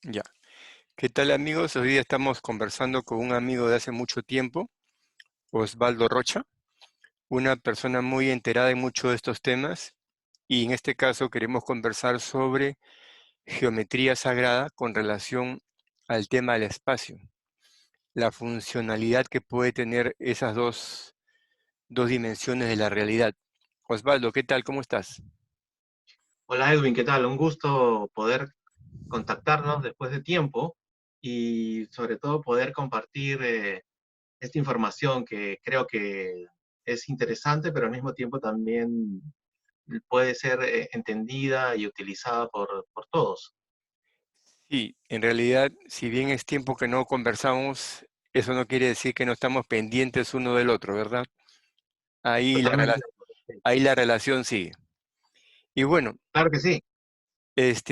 Ya. ¿Qué tal amigos? Hoy día estamos conversando con un amigo de hace mucho tiempo, Osvaldo Rocha, una persona muy enterada en muchos de estos temas y en este caso queremos conversar sobre geometría sagrada con relación al tema del espacio, la funcionalidad que puede tener esas dos dimensiones de la realidad. Osvaldo, ¿qué tal? ¿Cómo estás? Hola Edwin, ¿qué tal? Un gusto poder contactarnos después de tiempo y sobre todo poder compartir esta información que creo que es interesante, pero al mismo tiempo también puede ser entendida y utilizada por todos. Sí, en realidad, si bien es tiempo que no conversamos, eso no quiere decir que no estamos pendientes uno del otro, ¿verdad? Ahí la, Totalmente. ahí la relación sigue. Y bueno, Claro que sí.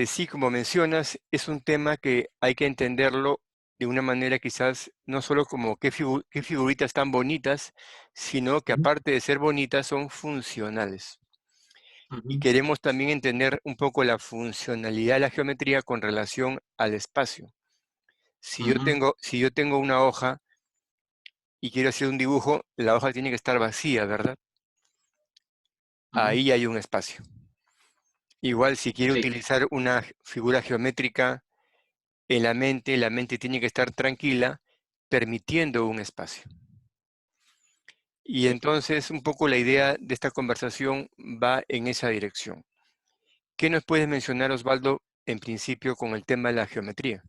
sí, como mencionas, es un tema que hay que entenderlo de una manera quizás no solo como qué figuritas tan bonitas, sino que Ujú, aparte de ser bonitas son funcionales. Y ujú, queremos también entender un poco la funcionalidad de la geometría con relación al espacio. ujú, Si yo tengo una hoja y quiero hacer un dibujo, la hoja tiene que estar vacía, ¿verdad? ujú. Ahí hay un espacio. Igual si quiero Sí, utilizar una figura geométrica en la mente tiene que estar tranquila, permitiendo un espacio. Y sí. entonces un poco la idea de esta conversación va en esa dirección. ¿Qué nos puedes mencionar, Osvaldo, en principio con el tema de la geometría?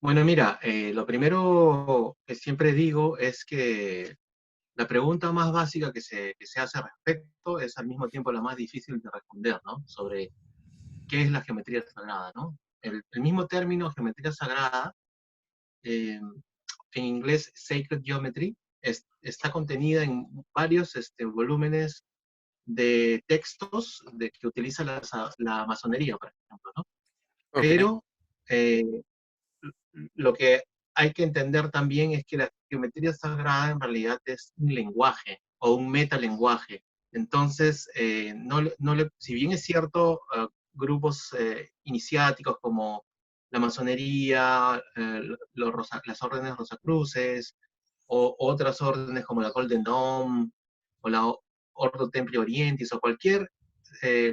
Bueno, mira, lo primero que siempre digo es que la pregunta más básica que se hace al respecto es al mismo tiempo la más difícil de responder, ¿no? Sobre qué es la geometría sagrada, ¿no? El mismo término geometría sagrada, en inglés sacred geometry, está contenida en varios volúmenes de textos que utiliza la masonería, por ejemplo, ¿no? Ok, Pero eh, lo que hay que entender también es que la geometría sagrada en realidad es un lenguaje o un metalenguaje. Entonces, si bien es cierto, grupos iniciáticos como la masonería, las órdenes rosacruces, o otras órdenes como la Golden Dawn, o la Ordo Templi Orientis, o cualquier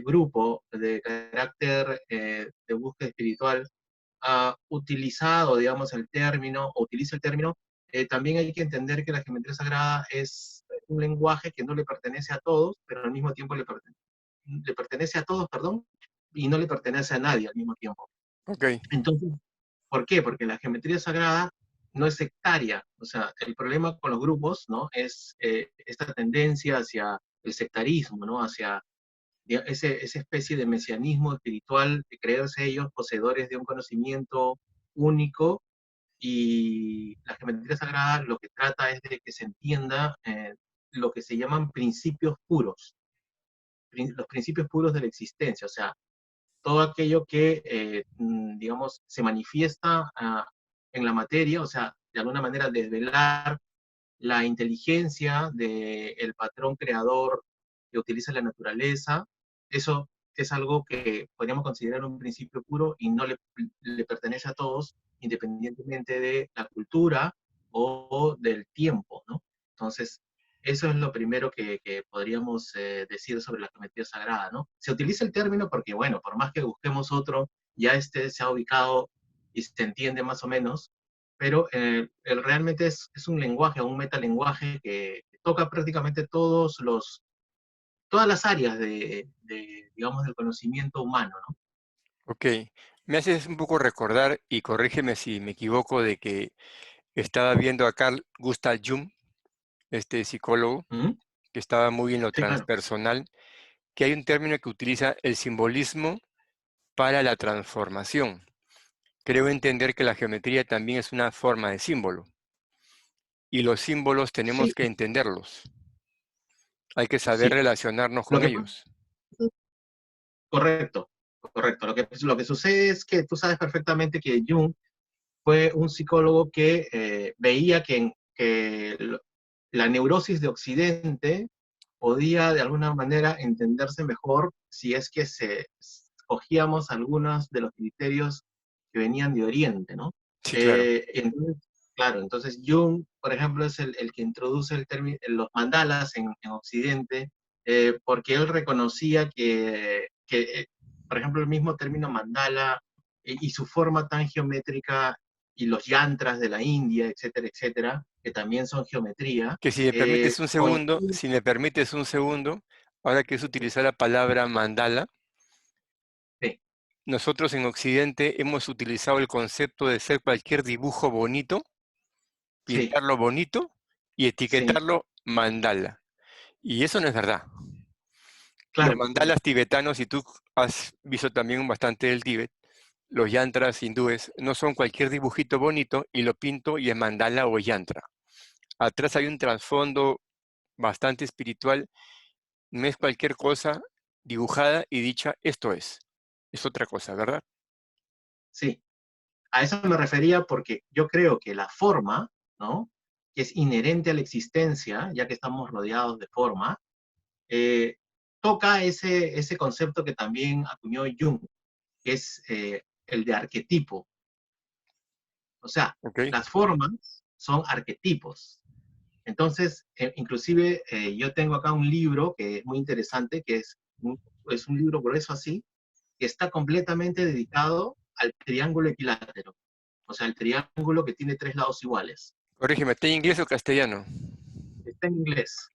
grupo de carácter de búsqueda espiritual ha utilizado, digamos, el término, o utiliza el término, también hay que entender que la geometría sagrada es un lenguaje que no le pertenece a todos, pero al mismo tiempo le pertenece a todos, perdón, y no le pertenece a nadie al mismo tiempo. ok, Entonces, ¿por qué? Porque la geometría sagrada no es sectaria. O sea, el problema con los grupos, ¿no? Es esta tendencia hacia el sectarismo, ¿no? Hacia esa especie de mesianismo espiritual, de creerse ellos poseedores de un conocimiento único, y la geometría sagrada lo que trata es de que se entienda lo que se llaman principios puros, los principios puros de la existencia, o sea, todo aquello que, digamos, se manifiesta en la materia, o sea, de alguna manera desvelar la inteligencia del patrón creador que utiliza la naturaleza. Eso es algo que podríamos considerar un principio puro y no le pertenece a todos, independientemente de la cultura o del tiempo, ¿no? Entonces, eso es lo primero que podríamos decir sobre la geometría sagrada, ¿no? Se utiliza el término porque, bueno, por más que busquemos otro, ya este se ha ubicado y se entiende más o menos, pero realmente es un lenguaje, un metalenguaje que toca prácticamente todas las áreas digamos, del conocimiento humano, ¿no? ok. Me haces un poco recordar, y corrígeme si me equivoco, de que estaba viendo a Carl Gustav Jung, este psicólogo, ¿Mm? que estaba muy en lo Sí, claro. transpersonal, que hay un término que utiliza el simbolismo para la transformación. Creo entender que la geometría también es una forma de símbolo y los símbolos tenemos Sí, que entenderlos. Hay que saber sí. relacionarnos Lo con que pasa, ellos. correcto, correcto. Lo que sucede es que tú sabes perfectamente que Jung fue un psicólogo que veía que la neurosis de Occidente podía de alguna manera entenderse mejor si es que cogíamos algunos de los criterios que venían de Oriente, ¿no? Sí, claro. Entonces, claro, entonces Jung, por ejemplo, es el que introduce el término, los mandalas en Occidente, porque él reconocía por ejemplo, el mismo término mandala y su forma tan geométrica y los yantras de la India, etcétera, etcétera, que también son geometría, Que si me permites un segundo, coinciden. si me permites un segundo, ahora que es utilizar la palabra mandala, nosotros en Occidente hemos utilizado el concepto de ser cualquier dibujo bonito, Sí, pintarlo bonito y sí, etiquetarlo mandala. Y eso no es verdad. Los claro, claro. mandalas tibetanos, y tú has visto también bastante del Tíbet, los yantras hindúes, no son cualquier dibujito bonito y lo pinto y es mandala o yantra. Atrás hay un trasfondo bastante espiritual, no es cualquier cosa dibujada y dicha, esto es otra cosa, ¿verdad? Sí, a eso me refería porque yo creo que la forma, ¿no? Que es inherente a la existencia, ya que estamos rodeados de forma, eh, toca ese concepto que también acuñó Jung, que es el de arquetipo. O sea, ¿Ok? las formas son arquetipos. Entonces, inclusive yo tengo acá un libro que es muy interesante, es un libro grueso así, que está completamente dedicado al triángulo equilátero. O sea, el triángulo que tiene tres lados iguales. Corrígeme, ¿está en inglés o castellano? Está en inglés.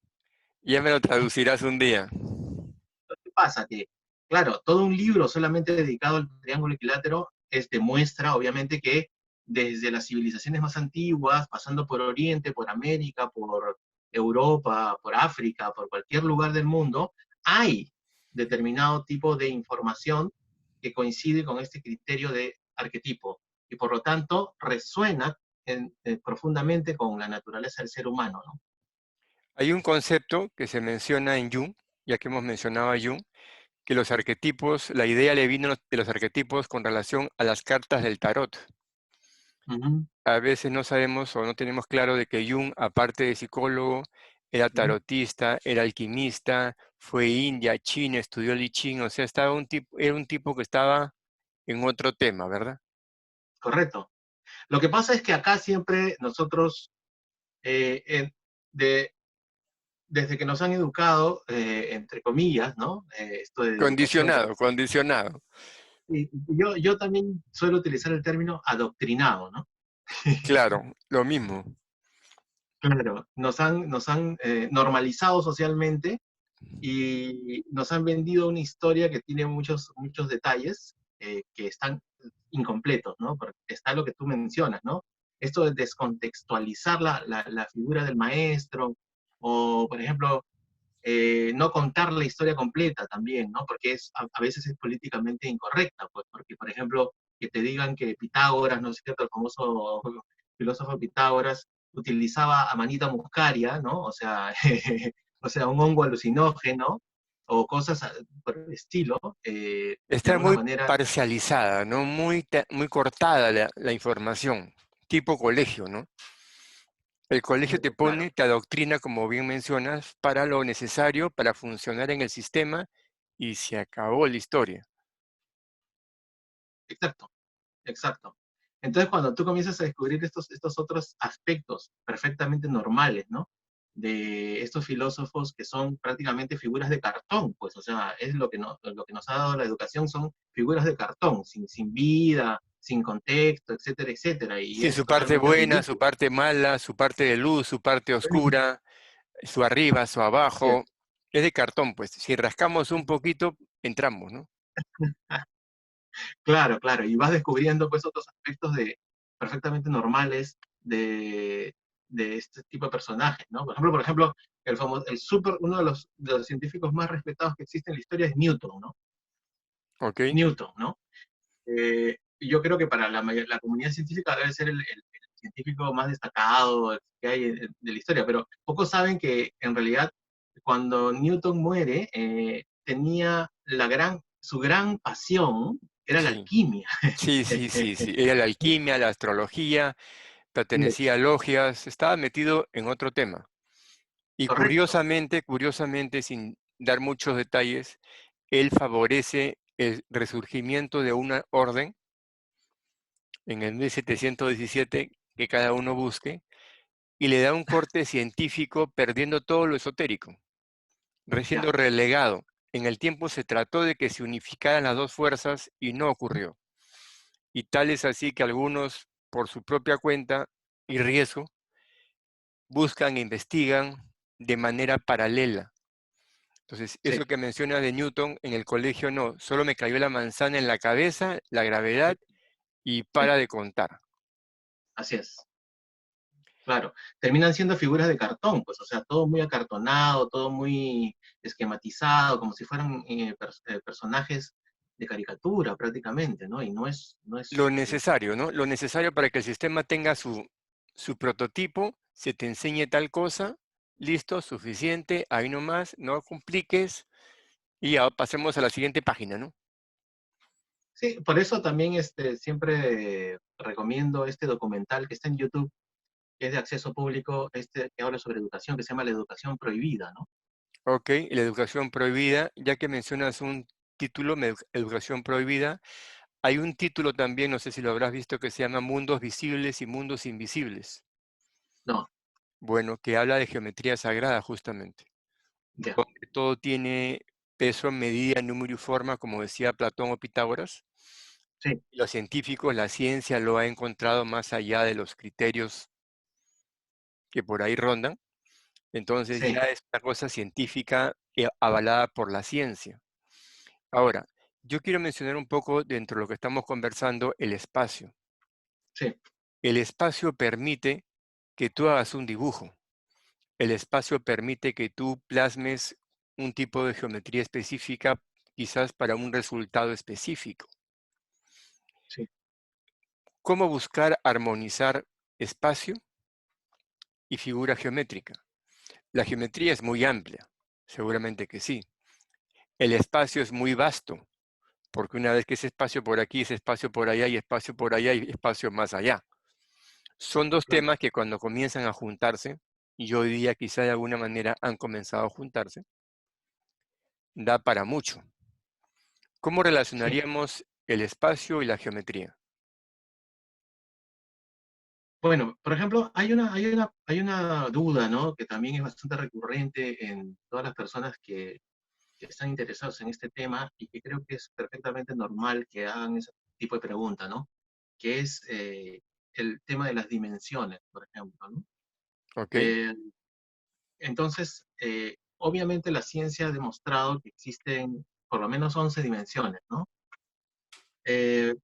Ya me lo traducirás un día. ¿Qué pasa? Que, claro, todo un libro solamente dedicado al triángulo equilátero demuestra, obviamente, que desde las civilizaciones más antiguas, pasando por Oriente, por América, por Europa, por África, por cualquier lugar del mundo, hay determinado tipo de información que coincide con este criterio de arquetipo y por lo tanto resuena profundamente con la naturaleza del ser humano, ¿no? Hay un concepto que se menciona en Jung, ya que hemos mencionado a Jung, que los arquetipos, la idea le vino de los arquetipos con relación a las cartas del tarot. Ujú, A veces no sabemos o no tenemos claro de que Jung, aparte de psicólogo, era ujú. tarotista, era alquimista, fue India, China, estudió el I Ching, o sea, era un tipo que estaba en otro tema, ¿verdad? Correcto. Lo que pasa es que acá siempre nosotros, eh, en- de, desde que nos han educado, entre comillas, ¿no? Esto de educación, Condicionado, condicionado. y yo también suelo utilizar el término adoctrinado, ¿no? Claro, lo mismo. Claro, nos han normalizado socialmente y nos han vendido una historia que tiene muchos detalles que están incompletos, ¿no? Porque está lo que tú mencionas, ¿no? Esto de descontextualizar la figura del maestro, o, por ejemplo, no contar la historia completa también, ¿no? Porque a veces es políticamente incorrecta, pues, porque, por ejemplo, que te digan que Pitágoras, ¿no es cierto?, el famoso filósofo Pitágoras, utilizaba amanita muscaria, ¿no? O sea, o sea, un hongo alucinógeno, o cosas por el estilo, de Está alguna muy manera, parcializada, ¿no? Muy cortada la información, tipo colegio, ¿no? El colegio te claro, pone, te adoctrina, como bien mencionas, para lo necesario para funcionar en el sistema y se acabó la historia. exacto. Exacto. Entonces, cuando tú comienzas a descubrir estos otros aspectos perfectamente normales, ¿no? De estos filósofos que son prácticamente figuras de cartón, pues, o sea, es lo que nos ha dado la educación, son figuras de cartón, sin vida, sin contexto, etcétera, etcétera, y Sí, es su parte totalmente buena, su ridículo. parte mala, su parte de luz, su parte oscura, su arriba, su Así es. abajo. Es de cartón, pues. Si rascamos un poquito, entramos, ¿no? Claro, claro, y vas descubriendo pues otros aspectos perfectamente normales de este tipo de personajes, ¿no? Por ejemplo, uno de los científicos más respetados que existe en la historia es Newton, ¿no? ¿Ok? Newton, ¿no? Yo creo que para la comunidad científica debe ser el científico más destacado que hay de la historia, pero pocos saben que en realidad cuando Newton muere, tenía su gran pasión era la Sí. alquimia. Sí, sí, sí, sí. Era la alquimia, la astrología, pertenecía a logias, estaba metido en otro tema. Y Correcto, curiosamente, sin dar muchos detalles, él favorece el resurgimiento de una orden en el 1717, que cada uno busque, y le da un corte científico perdiendo todo lo esotérico, Ya, siendo relegado. En el tiempo se trató de que se unificaran las dos fuerzas y no ocurrió. Y tal es así que algunos, por su propia cuenta y riesgo, buscan e investigan de manera paralela. Entonces, sí, eso que mencionas de Newton en el colegio, no, solo me cayó la manzana en la cabeza, la gravedad, y sí, para de contar. así es. Claro, terminan siendo figuras de cartón, pues, o sea, todo muy acartonado, todo muy esquematizado, como si fueran personajes de caricatura prácticamente, ¿no? Y Lo necesario, ¿no? Lo necesario para que el sistema tenga su prototipo, se te enseñe tal cosa, listo, suficiente, ahí nomás, no compliques, y ya pasemos a la siguiente página, ¿no? sí, por eso también siempre recomiendo este documental que está en YouTube, que es de acceso público, que habla sobre educación, que se llama La Educación Prohibida, ¿no? Ok, y la educación prohibida, ya que mencionas un título, educación prohibida, hay un título también, no sé si lo habrás visto, que se llama Mundos Visibles y Mundos Invisibles. No, Bueno, que habla de geometría sagrada justamente, ya, donde todo tiene peso, medida, número y forma, como decía Platón o Pitágoras. sí, Los científicos, la ciencia lo ha encontrado más allá de los criterios que por ahí rondan. Entonces ya sí, es una cosa científica avalada por la ciencia. Ahora, yo quiero mencionar un poco dentro de lo que estamos conversando, el espacio. sí, El espacio permite que tú hagas un dibujo. El espacio permite que tú plasmes un tipo de geometría específica, quizás para un resultado específico. sí, ¿Cómo buscar armonizar espacio y figura geométrica? La geometría es muy amplia, seguramente que sí. El espacio es muy vasto, porque una vez que ese espacio por aquí, ese espacio por allá y espacio por allá y espacio más allá. Son dos claro, temas que cuando comienzan a juntarse, y hoy día quizá de alguna manera han comenzado a juntarse, da para mucho. ¿Cómo sí. relacionaríamos el espacio y la geometría? Bueno, por ejemplo, hay una duda, ¿no? Que también es bastante recurrente en todas las personas que están interesados en este tema y que creo que es perfectamente normal que hagan ese tipo de pregunta, ¿no? Que es el tema de las dimensiones, por ejemplo, ¿no? ¿Ok? Eh, entonces, obviamente la ciencia ha demostrado que existen por lo menos 11 dimensiones, ¿no? Eh,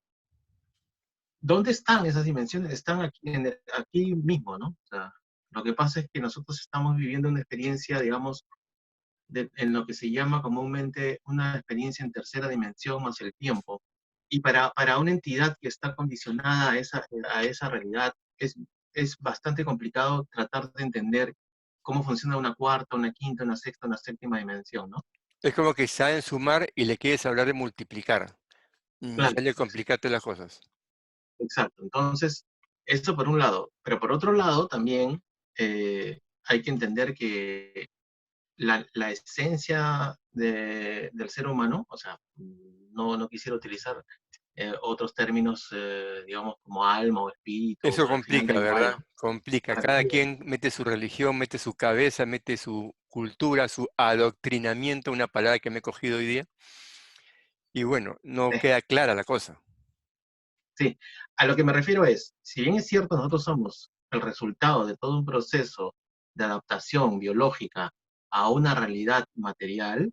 ¿Dónde están esas dimensiones? Están aquí, aquí mismo, ¿no? O sea, lo que pasa es que nosotros estamos viviendo una experiencia, digamos, en lo que se llama comúnmente una experiencia en tercera dimensión más el tiempo. Y para una entidad que está condicionada a esa realidad, es bastante complicado tratar de entender cómo funciona una cuarta, una quinta, una sexta, una séptima dimensión, ¿no? Es como que saben sumar y le quieres hablar de multiplicar. Claro, Ya le complicaste las cosas. exacto. Entonces, esto por un lado. Pero por otro lado, también hay que entender que la esencia del ser humano, o sea, no quisiera utilizar otros términos, digamos, como alma o espíritu, Eso pero al final da complica, igual, ¿verdad? ¿no? Complica. Claro, Cada quien mete su religión, mete su cabeza, mete su cultura, su adoctrinamiento, una palabra que me he cogido hoy día. Y bueno, no sí, queda clara la cosa. sí. A lo que me refiero es, si bien es cierto, nosotros somos el resultado de todo un proceso de adaptación biológica a una realidad material,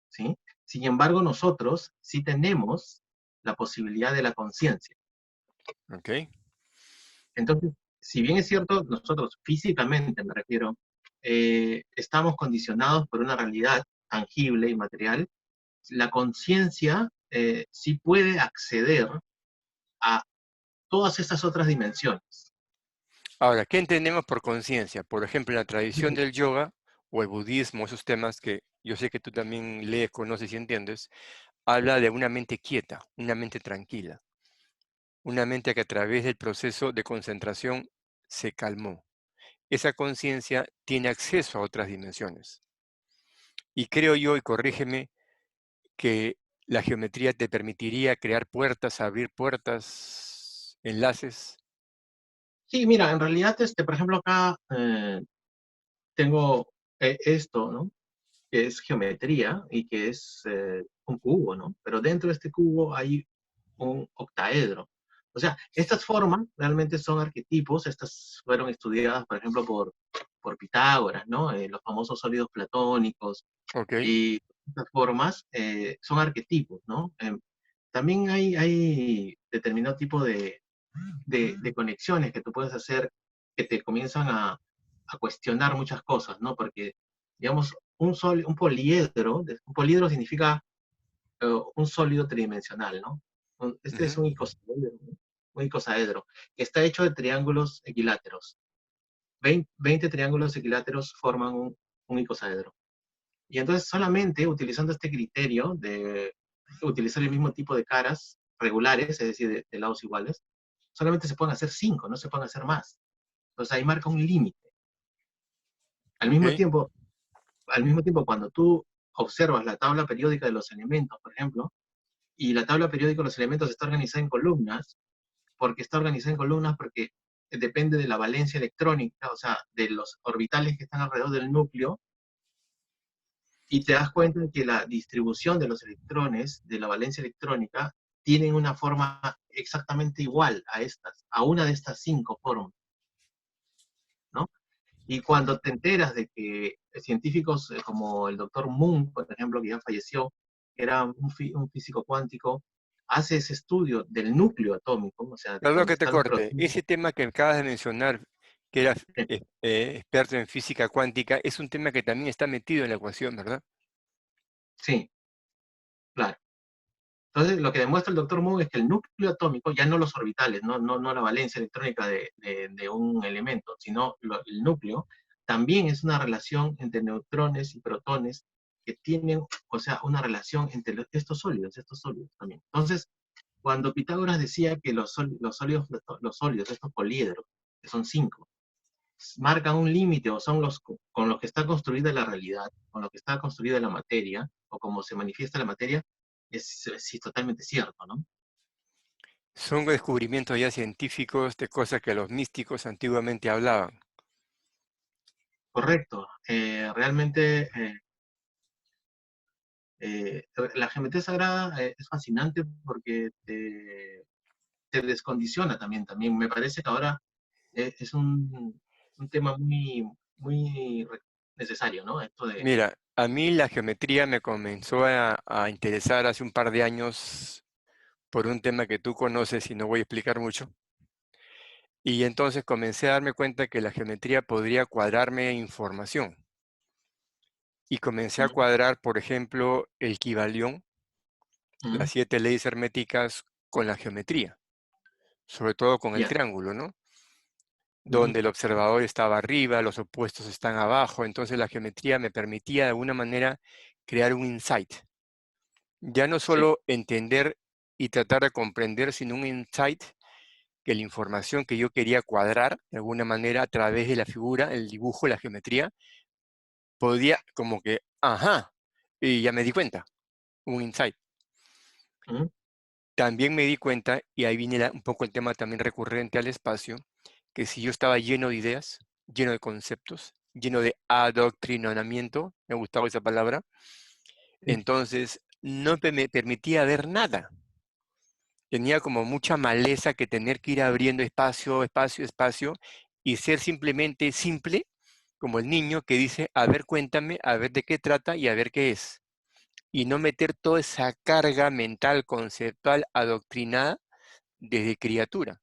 ¿sí? Sin embargo, nosotros sí tenemos la posibilidad de la conciencia. ¿Ok? Entonces, si bien es cierto, nosotros físicamente, me refiero, estamos condicionados por una realidad tangible y material, la conciencia sí puede acceder a todas estas otras dimensiones. Ahora, ¿qué entendemos por conciencia? Por ejemplo, en la tradición del yoga o el budismo, esos temas que yo sé que tú también lees, conoces y entiendes, habla de una mente quieta, una mente tranquila, una mente que a través del proceso de concentración se calmó. Esa conciencia tiene acceso a otras dimensiones. Y creo yo, y corrígeme, que la geometría te permitiría crear puertas, abrir puertas enlaces. Sí, mira, en realidad, por ejemplo, acá tengo esto, ¿no? Que es geometría y que es un cubo, ¿no? Pero dentro de este cubo hay un octaedro. O sea, estas formas realmente son arquetipos, estas fueron estudiadas, por ejemplo, por Pitágoras, ¿no? Los famosos sólidos platónicos, Ok, y estas formas son arquetipos, ¿no? También hay determinado tipo de conexiones que tú puedes hacer que te comienzan a cuestionar muchas cosas, ¿no? Porque, digamos, un poliedro significa un sólido tridimensional, ¿no? Este es ujú, un icosaedro, ¿no? Un icosaedro, que está hecho de triángulos equiláteros. 20 triángulos equiláteros forman un icosaedro. Y entonces solamente utilizando este criterio de utilizar el mismo tipo de caras regulares, es decir, de lados iguales, solamente se pueden hacer 5, no se pueden hacer más. Entonces ahí marca un límite. Al mismo ok. tiempo, al mismo tiempo, cuando tú observas la tabla periódica de los elementos, por ejemplo, y la tabla periódica de los elementos está organizada en columnas, porque está organizada en columnas porque depende de la valencia electrónica, o sea, de los orbitales que están alrededor del núcleo, y te das cuenta de que la distribución de los electrones de la valencia electrónica tienen una forma exactamente igual a una de estas 5 formas, ¿no? Y cuando te enteras de que científicos como el doctor Moon, por ejemplo, que ya falleció, que era un físico cuántico, hace ese estudio del núcleo atómico, o sea, de Perdón donde que te están los corte. protones. Ese tema que acabas de mencionar, que eras experto en física cuántica, es un tema que también está metido en la ecuación, ¿verdad? Sí, claro. Entonces, lo que demuestra el doctor Moon es que el núcleo atómico, ya no los orbitales, no la valencia electrónica de un elemento, sino el núcleo, también es una relación entre neutrones y protones que tienen, o sea, una relación entre estos sólidos también. Entonces, cuando Pitágoras decía que los sólidos, estos poliedros, que son 5, marcan un límite o son los con los que está construida la realidad, con lo que está construida la materia, o como se manifiesta la materia, es totalmente cierto, ¿no? Son descubrimientos ya científicos de cosas que los místicos antiguamente hablaban. Correcto. Realmente la geometría sagrada es fascinante porque te descondiciona también. Me parece que ahora es un tema muy necesario, ¿no? Esto de... Mira, a mí la geometría me comenzó a interesar hace un par de años por un tema que tú conoces y no voy a explicar mucho. Y entonces comencé a darme cuenta que la geometría podría cuadrarme información. Y comencé a Mm, cuadrar, por ejemplo, el Kybalión, mm, las 7 leyes herméticas con la geometría, sobre todo con el ya. triángulo, ¿no? Mm, Donde el observador estaba arriba, los opuestos están abajo. Entonces la geometría me permitía de alguna manera crear un insight. Ya no sí. solo entender y tratar de comprender, sino un insight que la información que yo quería cuadrar de alguna manera a través de la figura, el dibujo, la geometría, podía como que, ajá, y ya me di cuenta, un insight. Mm, También me di cuenta, y ahí viene un poco el tema también recurrente al espacio, que si yo estaba lleno de ideas, lleno de conceptos, lleno de adoctrinamiento, me gustaba esa palabra, sí. entonces no me permitía ver nada. Tenía como mucha maleza que tener que ir abriendo espacio, espacio, espacio, y ser simplemente simple, como el niño que dice, a ver, cuéntame, a ver de qué trata y a ver qué es. Y no meter toda esa carga mental, conceptual, adoctrinada desde criatura.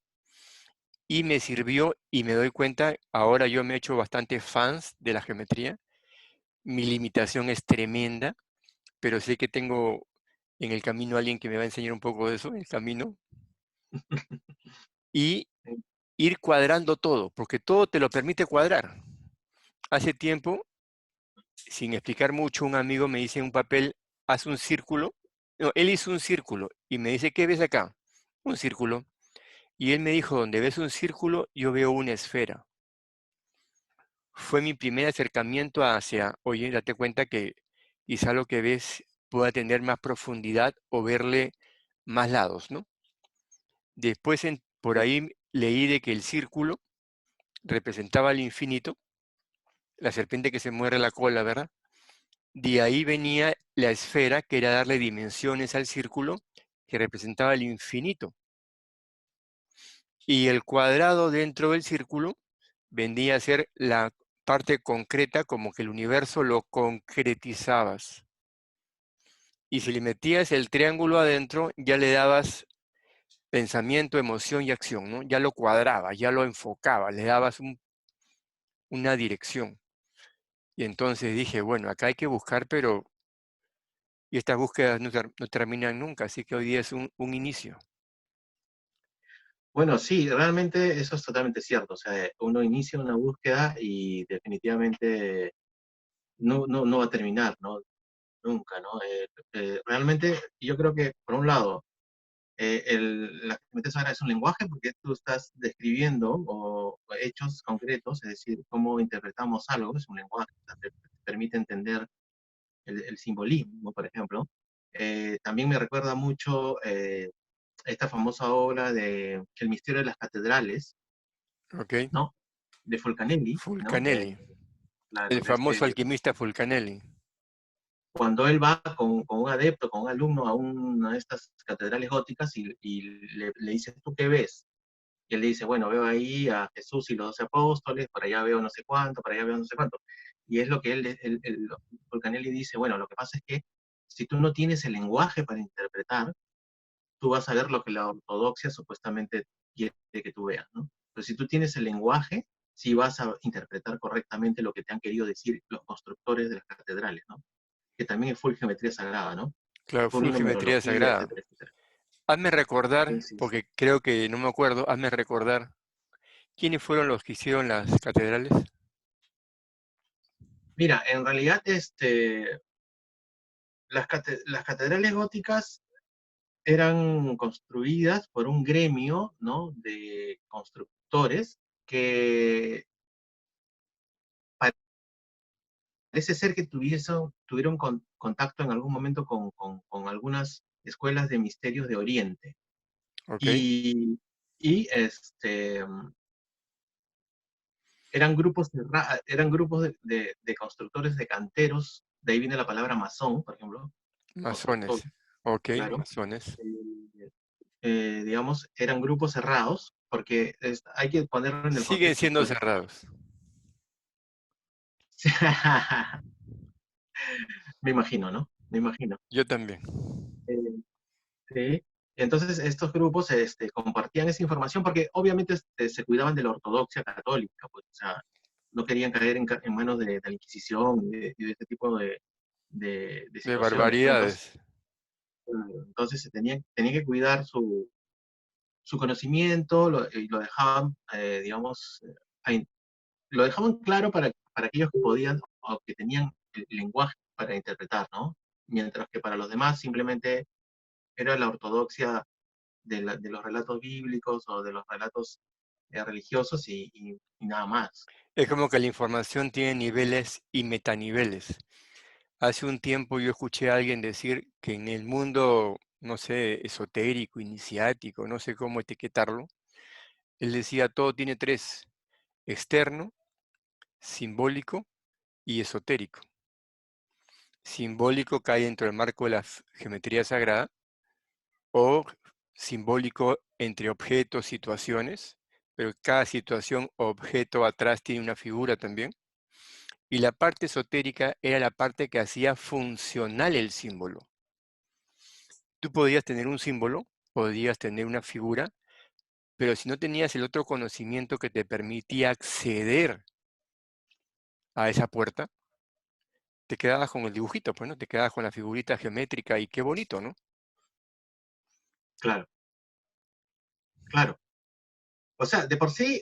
Y me sirvió y me doy cuenta, ahora yo me he hecho bastante fans de la geometría. Mi limitación es tremenda, pero sé que tengo en el camino alguien que me va a enseñar un poco de eso, el camino. Y ir cuadrando todo, porque todo te lo permite cuadrar. Hace tiempo, sin explicar mucho, un amigo me dice en un papel, haz un círculo. No, él hizo un círculo y me dice, ¿qué ves acá? Un círculo. Y él me dijo, donde ves un círculo, yo veo una esfera. Fue mi primer acercamiento hacia, oye, date cuenta que quizá lo que ves pueda tener más profundidad o verle más lados, ¿no? Después Por ahí leí de que el círculo representaba el infinito, la serpiente que se muerde la cola, ¿verdad? De ahí venía la esfera, que era darle dimensiones al círculo, que representaba el infinito. Y el cuadrado dentro del círculo vendría a ser la parte concreta, como que el universo lo concretizabas. Y si le metías el triángulo adentro, ya le dabas pensamiento, emoción y acción, ¿no? Ya lo cuadrabas, ya lo enfocabas, le dabas una dirección. Y entonces dije, bueno, acá hay que buscar, pero y estas búsquedas no terminan nunca, así que hoy día es un inicio. Bueno, sí, realmente eso es totalmente cierto. O sea, uno inicia una búsqueda y definitivamente no va a terminar, ¿no? Nunca, ¿no? Realmente yo creo que, por un lado, la geometría sagrada es un lenguaje porque tú estás describiendo hechos concretos, es decir, cómo interpretamos algo, es un lenguaje, o sea, te permite entender el simbolismo, por ejemplo. También me recuerda mucho esta famosa obra de El misterio de las catedrales, ¿Ok? ¿no? De Fulcanelli, ¿no? Fulcanelli, Claro, el famoso alquimista Fulcanelli. cuando él va con un adepto, con un alumno a una de estas catedrales góticas y le dice, ¿tú qué ves? Y él le dice, bueno, veo ahí a Jesús y los 12 apóstoles, por allá veo no sé cuánto, por allá veo no sé cuánto. Y es lo que Fulcanelli dice, bueno, lo que pasa es que si tú no tienes el lenguaje para interpretar, tú vas a ver lo que la ortodoxia supuestamente quiere que tú veas, ¿no? Pero si tú tienes el lenguaje, sí vas a interpretar correctamente lo que te han querido decir los constructores de las catedrales, ¿no? Que también es full geometría sagrada, ¿no? Claro, Full full geometría numerología, sagrada. etcétera, etcétera. Hazme Sí, recordar, sí, sí. porque creo que no me acuerdo, hazme recordar, ¿quiénes fueron los que hicieron las catedrales? Mira, en realidad, las catedrales góticas eran construidas por un gremio, ¿no? De constructores que parece ser que tuvieron contacto en algún momento con algunas escuelas de misterios de Oriente. ¿Ok? Y, y eran grupos de constructores de canteros, de ahí viene la palabra masón, por ejemplo, constructor, Masones. ¿Ok? claro. Masones. Digamos, eran grupos cerrados, porque hay que ponerlo en el Siguen contexto siendo histórico. cerrados. Me imagino, ¿no? Me imagino. Yo también. Eh, sí. Entonces, estos grupos compartían esa información porque obviamente se cuidaban de la ortodoxia católica, pues, o sea, no querían caer en manos de la Inquisición y de este tipo de De situaciones, ¿no? Entonces, barbaridades. entonces tenían que cuidar su conocimiento y lo dejaban, digamos, lo dejaban claro para aquellos que podían o que tenían el lenguaje para interpretar, ¿no? Mientras que para los demás simplemente era la ortodoxia de los relatos bíblicos o de los relatos religiosos y nada más. Es como que la información tiene niveles y metaniveles. Hace un tiempo yo escuché a alguien decir que en el mundo, no sé, esotérico, iniciático, no sé cómo etiquetarlo, él decía todo tiene tres: externo, simbólico y esotérico. Simbólico cae dentro del marco de la geometría sagrada, o simbólico entre objetos, situaciones, pero cada situación o objeto atrás tiene una figura también. Y la parte esotérica era la parte que hacía funcional el símbolo. Tú podías tener un símbolo, podías tener una figura, pero si no tenías el otro conocimiento que te permitía acceder a esa puerta, te quedabas con el dibujito, pues, ¿no? Te quedabas con la figurita geométrica y qué bonito, ¿no? Claro, claro. O sea, de por sí,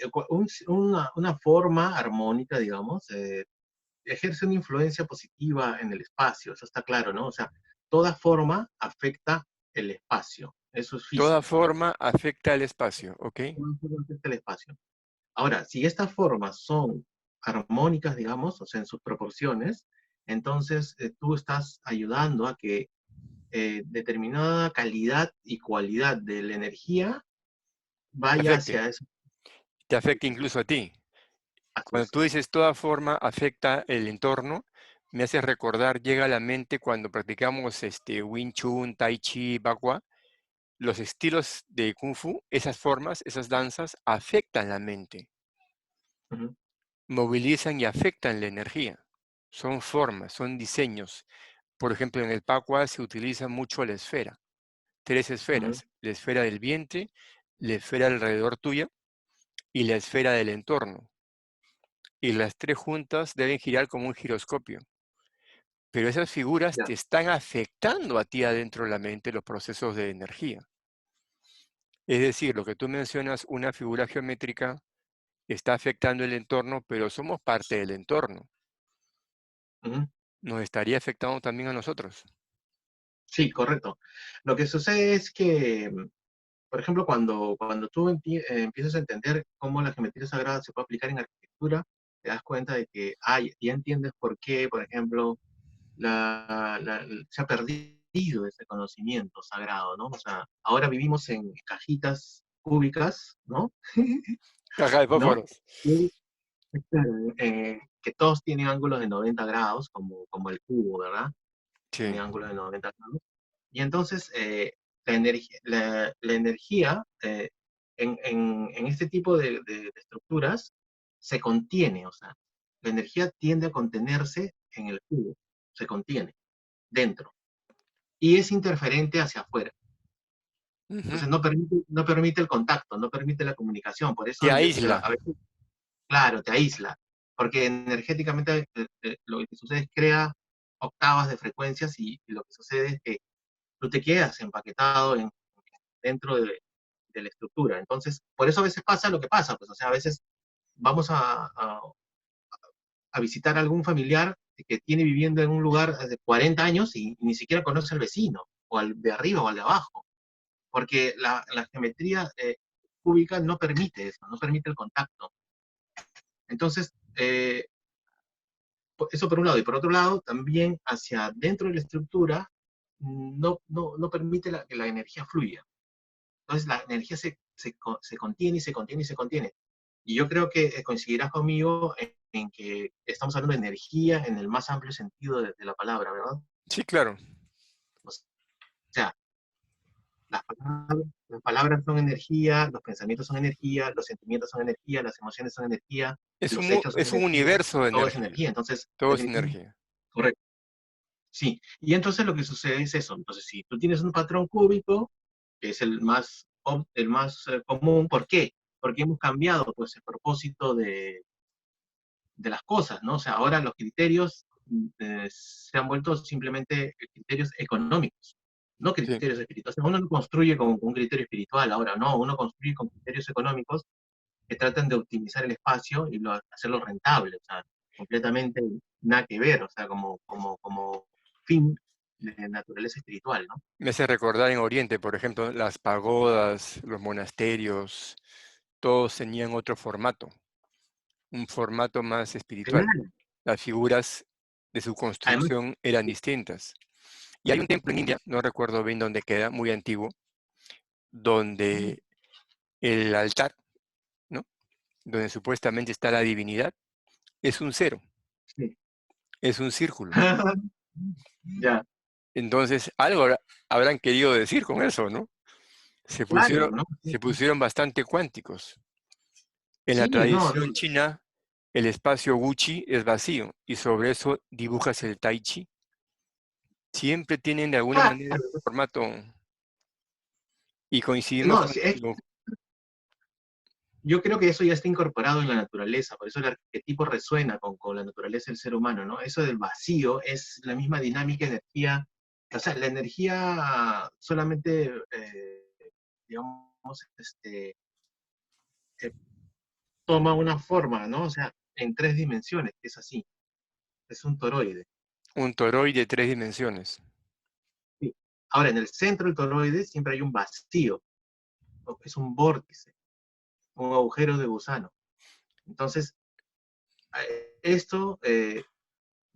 una forma armónica, digamos, ejerce una influencia positiva en el espacio, eso está claro, ¿no? O sea, toda forma afecta el espacio, eso es Toda físico, ¿no? forma afecta al espacio, ¿ok? Toda forma afecta el espacio. Ahora, si estas formas son armónicas, digamos, o sea, en sus proporciones, entonces tú estás ayudando a que determinada calidad y cualidad de la energía vaya afecte, hacia eso. te afecta incluso a ti. Así Cuando es. tú dices toda forma afecta el entorno, me hace recordar, llega a la mente cuando practicamos Wing Chun, Tai Chi, Bagua, los estilos de Kung Fu, esas formas, esas danzas afectan la mente, Ujú, movilizan y afectan la energía. Son formas, son diseños. Por ejemplo, en el Bagua se utiliza mucho la esfera, tres ujú, esferas, la esfera del vientre, la esfera alrededor tuya y la esfera del entorno. Y las tres juntas deben girar como un giroscopio. Pero esas figuras ya, te están afectando a ti adentro de la mente los procesos de energía. Es decir, lo que tú mencionas, una figura geométrica está afectando el entorno, pero somos parte del entorno. ujú. Nos estaría afectando también a nosotros. Sí, correcto. Lo que sucede es que, por ejemplo, cuando tú empiezas a entender cómo la geometría sagrada se puede aplicar en arquitectura, te das cuenta de que ya entiendes por qué, por ejemplo, se ha perdido ese conocimiento sagrado, ¿no? O sea, ahora vivimos en cajitas cúbicas, ¿no? Caja de ¿No? fósforos. Y, claro, que todos tienen ángulos de 90 grados, como el cubo, ¿verdad? Sí. Tiene ángulos de 90 grados. Y entonces, la energía en este tipo de estructuras se contiene, o sea, la energía tiende a contenerse en el cubo, se contiene dentro, y es interferente hacia afuera. Ujú. Entonces no permite el contacto, no permite la comunicación, por eso Te aísla. a veces, claro, te aísla, porque energéticamente lo que sucede es crea octavas de frecuencias y lo que sucede es que tú te quedas empaquetado dentro de la estructura. Entonces, por eso a veces pasa lo que pasa, pues, o sea, a veces vamos a visitar a algún familiar que tiene viviendo en un lugar de 40 años y ni siquiera conoce al vecino, o al de arriba o al de abajo, porque la geometría cúbica no permite eso, no permite el contacto. Entonces, eso por un lado, y por otro lado, también hacia dentro de la estructura no permite que la energía fluya. Entonces la energía se contiene y se contiene y se contiene. Y yo creo que coincidirás conmigo en que estamos hablando de energía en el más amplio sentido de la palabra, ¿verdad? Sí, claro. O sea, las palabras son energía, los pensamientos son energía, los sentimientos son energía, las emociones son energía, los hechos son Es un energía, universo de todo es energía. energía. Entonces, Todo es definitivamente, energía. correcto. Sí, y entonces lo que sucede es eso. Entonces, si tú tienes un patrón cúbico, que es el más común, ¿por qué? Porque hemos cambiado pues el propósito de las cosas, ¿no? O sea, ahora los criterios se han vuelto simplemente criterios económicos, no Sí. criterios espirituales. Uno no construye con un criterio espiritual ahora, no, uno construye con criterios económicos que tratan de optimizar el espacio y hacerlo rentable, o sea, completamente nada que ver, o sea, como fin de naturaleza espiritual, ¿no? Me hace recordar en Oriente, por ejemplo, las pagodas, los monasterios, todos tenían otro formato, un formato más espiritual. Claro. Las figuras de su Además, construcción eran distintas. Y hay un templo en India, no recuerdo bien dónde queda, muy antiguo, donde el altar, ¿no? Donde supuestamente está la divinidad, es un cero, sí. es un círculo. Ya, Entonces, algo habrán querido decir con eso, ¿no? Se claro, pusieron, ¿no? se pusieron bastante cuánticos. En la Sí, no, tradición china, el espacio Gucci es vacío y sobre eso dibujas el Tai Chi. Siempre tienen de alguna claro, manera un formato y coincidimos no, sí, contigo. yo creo que eso ya está incorporado en la naturaleza, por eso el arquetipo resuena con la naturaleza del ser humano, ¿no? Eso del vacío es la misma dinámica de energía, o sea, la energía solamente, digamos, eh, toma una forma, ¿no? O sea, en 3 dimensiones, es así, es un toroide. Un toroide de 3 dimensiones. Sí. Ahora, en el centro del toroide siempre hay un vacío, ¿no? Es un vórtice, un agujero de gusano. Entonces, esto de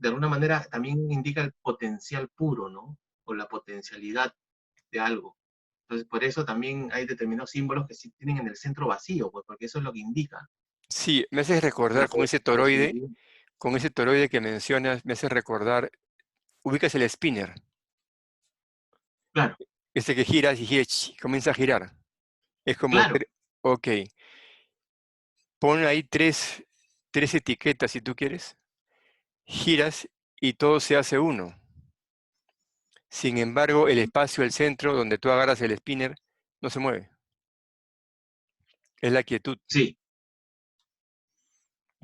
alguna manera también indica el potencial puro, ¿no? O la potencialidad de algo. Entonces, por eso también hay determinados símbolos que sí tienen en el centro vacío, pues, porque eso es lo que indica Sí, me haces recordar la posibilidad. con ese toroide que mencionas, me hace recordar, ubicas el spinner, Claro, ese que giras y gira, comienza a girar. Es como, claro, ok, pon ahí tres etiquetas si tú quieres, giras y todo se hace uno. Sin embargo, el espacio, el centro, donde tú agarras el spinner, no se mueve. Es la quietud. sí.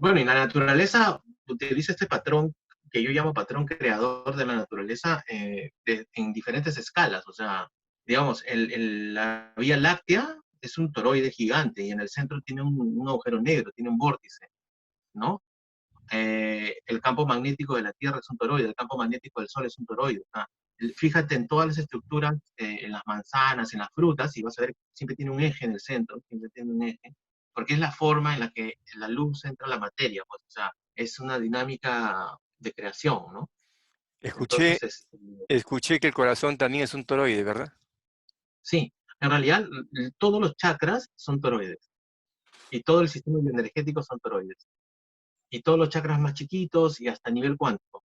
Bueno, y la naturaleza utiliza este patrón que yo llamo patrón creador de la naturaleza en diferentes escalas. O sea, digamos, la Vía Láctea es un toroide gigante y en el centro tiene un agujero negro, tiene un vórtice, ¿no? El campo magnético de la Tierra es un toroide, el campo magnético del Sol es un toroide. Fíjate en todas las estructuras, en las manzanas, en las frutas, y vas a ver que siempre tiene un eje en el centro, siempre tiene un eje, porque es la forma en la que la luz entra a la materia, pues, o sea, es una dinámica de creación, ¿no? Escuché, Entonces, escuché que el corazón también es un toroide, ¿verdad? sí, en realidad todos los chakras son toroides, y todo el sistema bioenergético son toroides, y todos los chakras más chiquitos y hasta nivel cuántico.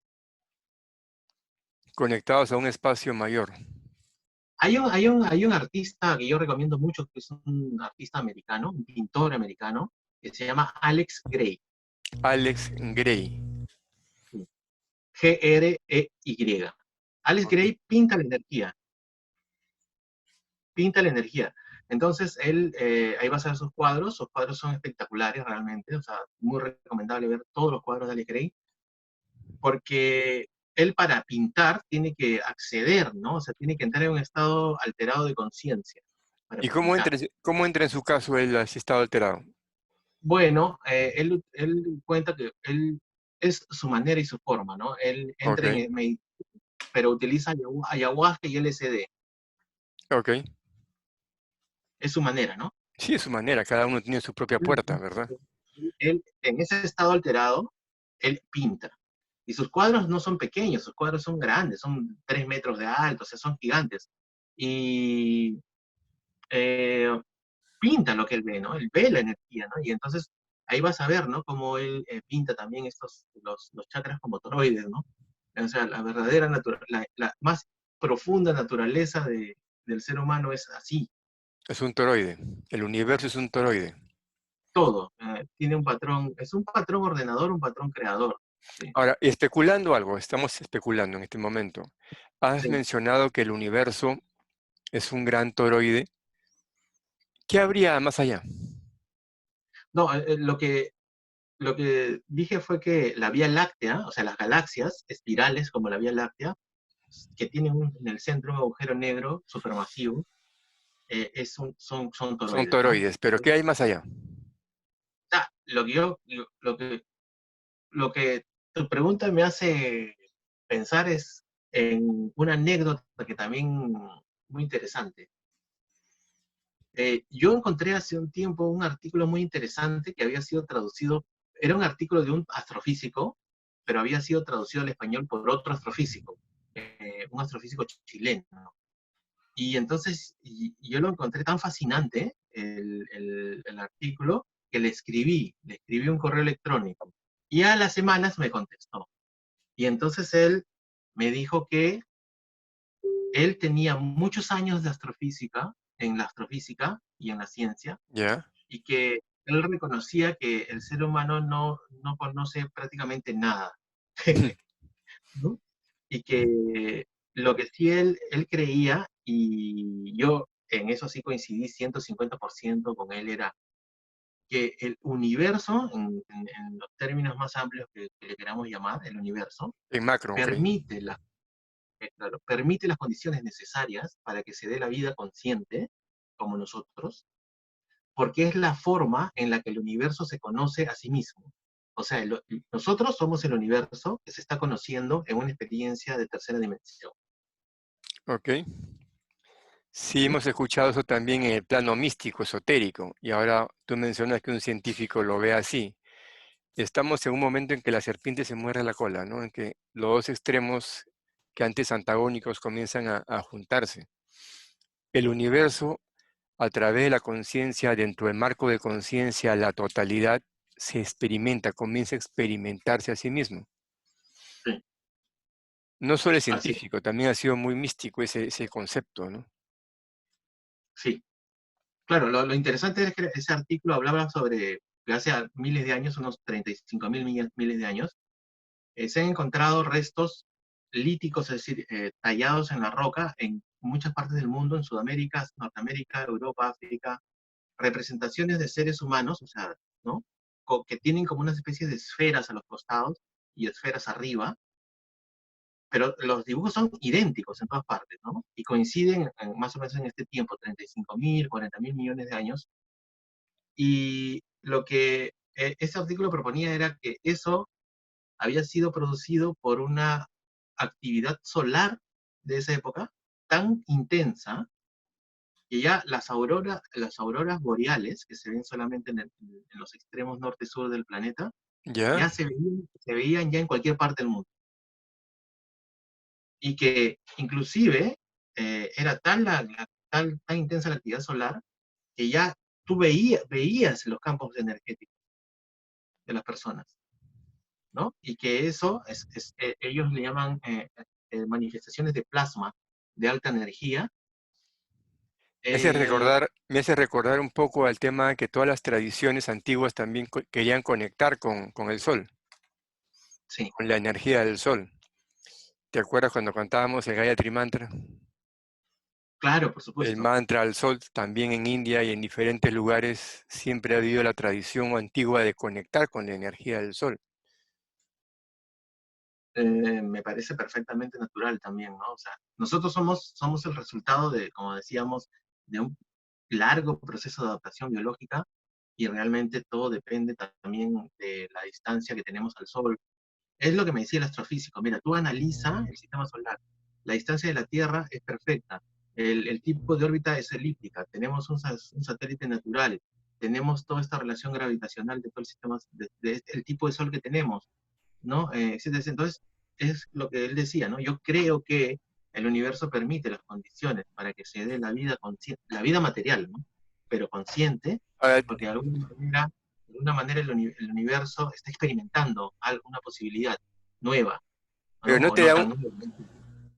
Conectados a un espacio mayor. Hay un artista que yo recomiendo mucho, que es un artista americano, un pintor americano, que se llama Alex Gray. Alex Gray. Grey. Alex Ok. Gray pinta la energía, pinta la energía. Entonces, él, ahí vas a ver sus cuadros son espectaculares realmente, o sea, muy recomendable ver todos los cuadros de Alex Gray, porque él para pintar tiene que acceder, ¿no? O sea, tiene que entrar en un estado alterado de conciencia para ¿Y pintar. cómo entra en su caso el estado alterado? Bueno, él cuenta que él es su manera y su forma, ¿no? Él Ok, entra pero utiliza ayahuasca y LSD, ok. es su manera, ¿no? Sí, es su manera, cada uno tiene su propia puerta, ¿verdad? Él, en ese estado alterado, él pinta. Y sus cuadros no son pequeños, sus cuadros son grandes, son 3 metros de alto, o sea, son gigantes. Y eh, pinta lo que él ve, ¿no? Él ve la energía, ¿no? Y entonces ahí vas a ver, ¿no? Cómo él pinta también los chakras como toroides, ¿no? O sea, la verdadera la más profunda naturaleza del ser humano es así, Es un toroide. El universo es un toroide. todo. Tiene un patrón, es un patrón ordenador, un patrón creador. Sí, Ahora, especulando algo, estamos especulando en este momento. Has sí. mencionado que el universo es un gran toroide. ¿Qué habría más allá? No, lo que dije fue que la Vía Láctea, o sea, las galaxias espirales como la Vía Láctea, que tienen en el centro un agujero negro supermasivo, son Son toroides, ¿no? toroides, pero ¿qué hay más allá? Sea, lo que tu pregunta me hace pensar es en una anécdota que también muy interesante. Yo encontré hace un tiempo un artículo muy interesante que había sido traducido, era un artículo de un astrofísico, pero había sido traducido al español por otro astrofísico, un astrofísico chileno. Y entonces yo lo encontré tan fascinante, el artículo, que le escribí un correo electrónico. Y a las semanas me contestó. Y entonces él me dijo que él tenía muchos años de astrofísica, en la astrofísica y en la ciencia, ¿Ya? y que él reconocía que el ser humano no conoce prácticamente nada, ¿no? Y que lo que sí él creía, y yo en eso sí coincidí 150% con él, era que el universo, en los términos más amplios que le queramos llamar, el universo, En macro, ok. permite, claro, permite las condiciones necesarias para que se dé la vida consciente, como nosotros, porque es la forma en la que el universo se conoce a sí mismo. O sea, nosotros somos el universo que se está conociendo en una experiencia de tercera dimensión. Ok. Sí, ¿Sí? hemos escuchado eso también en el plano místico, esotérico, y ahora tú mencionas que un científico lo ve así. Estamos en un momento en que la serpiente se muerde la cola, ¿no? En que los dos extremos que antes antagónicos comienzan a juntarse. el universo, a través de la conciencia, dentro del marco de conciencia, la totalidad, se experimenta, comienza a experimentarse a sí mismo. Sí, No solo es así, científico, también ha sido muy místico ese concepto, ¿no? sí. Claro, lo interesante es que ese artículo hablaba sobre que hace miles de años, unos 35 miles de años, se han encontrado restos líticos, es decir, tallados en la roca en muchas partes del mundo, en Sudamérica, Norteamérica, Europa, África, representaciones de seres humanos, o sea, ¿no? Que tienen como una especie de esferas a los costados y esferas arriba, pero los dibujos son idénticos en todas partes, ¿no? Y coinciden más o menos en este tiempo, 35.000, 40.000 millones de años. Y lo que ese artículo proponía era que eso había sido producido por una actividad solar de esa época tan intensa que ya las auroras boreales, que se ven solamente en los extremos norte-sur del planeta, ¿Ya? ya se veían ya en cualquier parte del mundo. Y que inclusive era tan intensa la actividad solar que ya tú veías los campos energéticos de las personas, ¿no? Y que eso, ellos le llaman manifestaciones de plasma de alta energía. Eh, Me hace recordar un poco al tema que todas las tradiciones antiguas también querían conectar con el sol, sí, con la energía del sol. ¿Te acuerdas cuando cantábamos el Gayatri Mantra? claro, por El supuesto. mantra al sol también en India y en diferentes lugares siempre ha habido la tradición antigua de conectar con la energía del sol. Me parece perfectamente natural también, ¿no? O sea, nosotros somos el resultado de, como decíamos, de un largo proceso de adaptación biológica y realmente todo depende también de la distancia que tenemos al Sol. Es lo que me decía el astrofísico. Mira, tú analiza el sistema solar. La distancia de la Tierra es perfecta. El tipo de órbita es elíptica. Tenemos un satélite natural. Tenemos toda esta relación gravitacional de todo el sistema, el tipo de Sol que tenemos, ¿no? Etcétera. Entonces, es lo que él decía, ¿no? Yo creo que el universo permite las condiciones para que se dé la vida consciente, la vida material, ¿no? Pero consciente, Ahora, porque de alguna manera el universo está experimentando alguna posibilidad nueva, pero ¿no? O no tan nueva.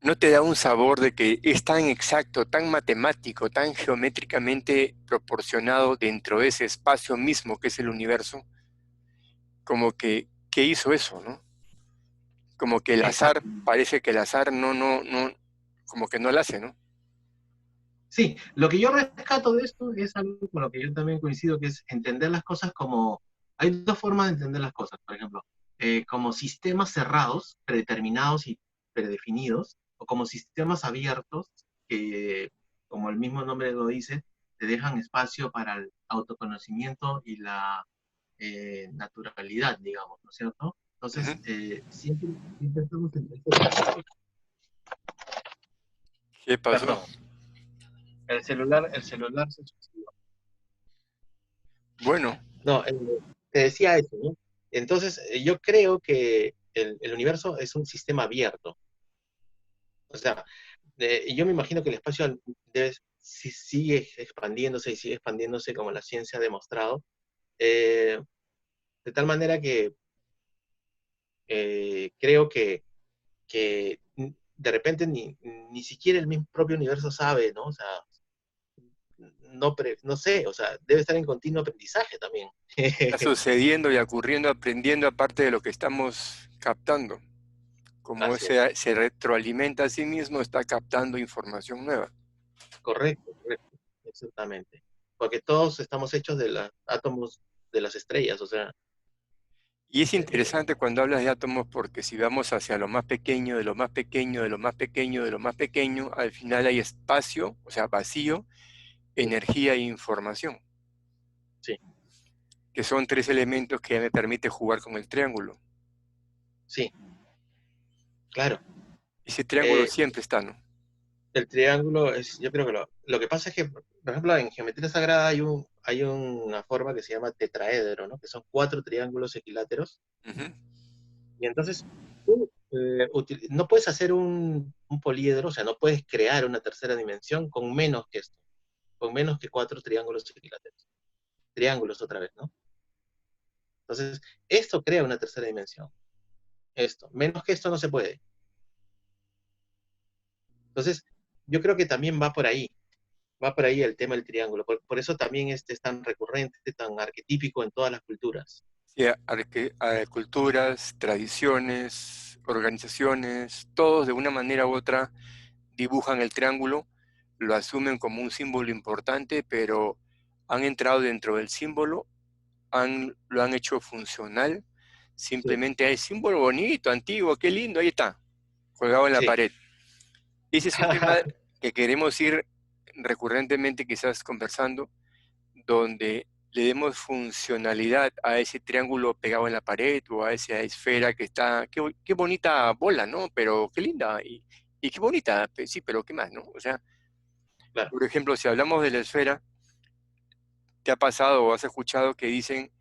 no te da un sabor de que es tan exacto, tan matemático, tan geométricamente proporcionado dentro de ese espacio mismo que es el universo, como que hizo eso, ¿no? Como que el azar, Exacto. parece que el azar no, como que no lo hace, ¿no? Sí, lo que yo rescato de esto es algo con lo que yo también coincido, que es entender las cosas como... Hay dos formas de entender las cosas, por ejemplo, como sistemas cerrados, predeterminados y predefinidos, o como sistemas abiertos, que, como el mismo nombre lo dice, te dejan espacio para el autoconocimiento y la naturalidad, digamos, ¿no es cierto? Ujú. Entonces, siempre estamos en este... ¿Qué pasó? Perdón, el celular se suicidó. Bueno, No, te decía eso, ¿no? Entonces, yo creo que el universo es un sistema abierto. O sea, yo me imagino que el espacio sigue expandiéndose y sigue expandiéndose como la ciencia ha demostrado, eh, de tal manera que creo que de repente ni siquiera el mismo propio universo sabe, ¿no? O sea, no sé, o sea, debe estar en continuo aprendizaje también. está sucediendo y ocurriendo, aprendiendo aparte de lo que estamos captando. Como Así es, se retroalimenta a sí mismo, está captando información nueva. correcto, correcto, exactamente. Porque todos estamos hechos de los átomos de las estrellas, o sea, Y es eh, interesante cuando hablas de átomos porque si vamos hacia lo más pequeño, de lo más pequeño, de lo más pequeño, de lo más pequeño, al final hay espacio, o sea, vacío, sí, energía e información, sí, que son tres elementos que me permite jugar con el triángulo. sí, claro. Ese triángulo Eh, siempre está, ¿no? el triángulo es, yo creo que lo que pasa es que, por ejemplo, en geometría sagrada hay una forma que se llama tetraedro, ¿no? Que son cuatro triángulos equiláteros. Ujú. Y entonces, no puedes hacer un poliedro, o sea, no puedes crear una tercera dimensión con menos que esto, con menos que 4 triángulos equiláteros. Triángulos otra vez, ¿no? Entonces, esto crea una tercera dimensión. Esto. Menos que esto no se puede. Entonces, yo creo que también va por ahí el tema del triángulo. Por eso también este es tan recurrente, tan arquetípico en todas las culturas. Sí, culturas, tradiciones, organizaciones, todos de una manera u otra dibujan el triángulo, lo asumen como un símbolo importante, pero han entrado dentro del símbolo, lo han hecho funcional, Sí, simplemente es símbolo bonito, antiguo, qué lindo, ahí está, colgado en la sí, pared. Ese es un tema que queremos ir recurrentemente quizás conversando, donde le demos funcionalidad a ese triángulo pegado en la pared o a esa esfera que está, qué bonita bola, ¿no? Pero qué linda y qué bonita, sí, pero qué más, ¿no? O sea, claro. por ejemplo, si hablamos de la esfera, ¿te ha pasado o has escuchado que dicen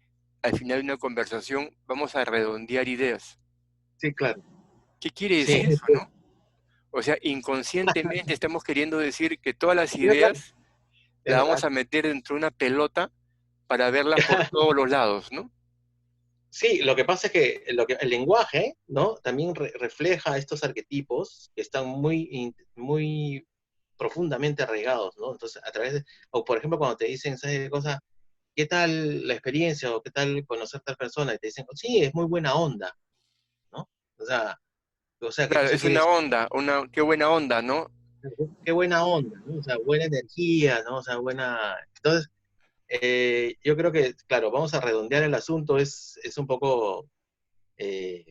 al final de una conversación, vamos a redondear ideas? Sí, claro. ¿Qué quiere Sí, decir eso, no? O sea, inconscientemente estamos queriendo decir que todas las sí, claro. ideas Es las verdad. vamos a meter dentro de una pelota para verlas por todos los lados, ¿no? Sí, lo que pasa es que, el lenguaje, ¿no? También refleja estos arquetipos que están muy profundamente arraigados, ¿no? Entonces, a través de, o por ejemplo, cuando te dicen, ¿sabes qué cosa? ¿Qué tal la experiencia o qué tal conocer a tal persona? Y te dicen, "Oh, sí, es muy buena onda, ¿no? O sea, ¿qué Claro, cosa es quiere una decir? onda, qué buena onda, ¿no? Qué buena onda, ¿no? O sea, buena energía, ¿no? O sea, buena... Entonces, yo creo que, claro, vamos a redondear el asunto, es un poco eh,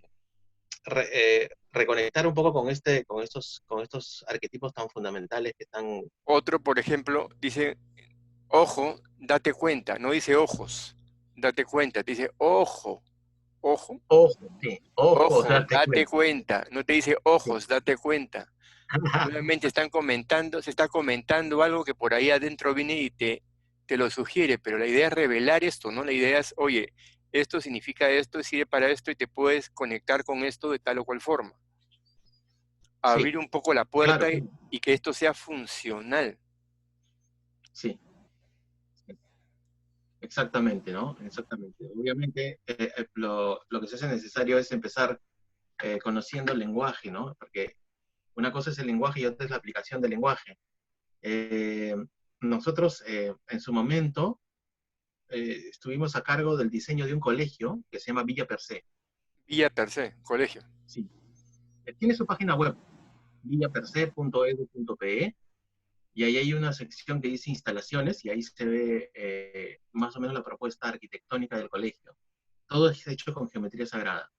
reconectar un poco con estos arquetipos tan fundamentales que están... Otro, por ejemplo, dice, ojo, date cuenta, no dice ojos, date cuenta, te dice ojo, ojo, Ojo, sí, ojo, ojo, date date cuenta. cuenta, no te dice Sí. ojos, date cuenta. Nuevamente están comentando, se está comentando algo que por ahí adentro viene y te lo sugiere, pero la idea es revelar esto, ¿no? La idea es, oye, esto significa esto, sirve para esto y te puedes conectar con esto de tal o cual forma. Sí, Abrir un poco la puerta claro, y que esto sea funcional. sí, exactamente, ¿no? Exactamente. Obviamente, lo que se hace necesario es empezar conociendo el lenguaje, ¿no? Porque una cosa es el lenguaje y otra es la aplicación del lenguaje. Eh, nosotros, en su momento, estuvimos a cargo del diseño de un colegio que se llama Villa Per Se. Vía per se, colegio. Sí. Tiene su página web, villaperse.edu.pe, y ahí hay una sección que dice instalaciones, y ahí se ve más o menos la propuesta arquitectónica del colegio. Todo es hecho con geometría sagrada.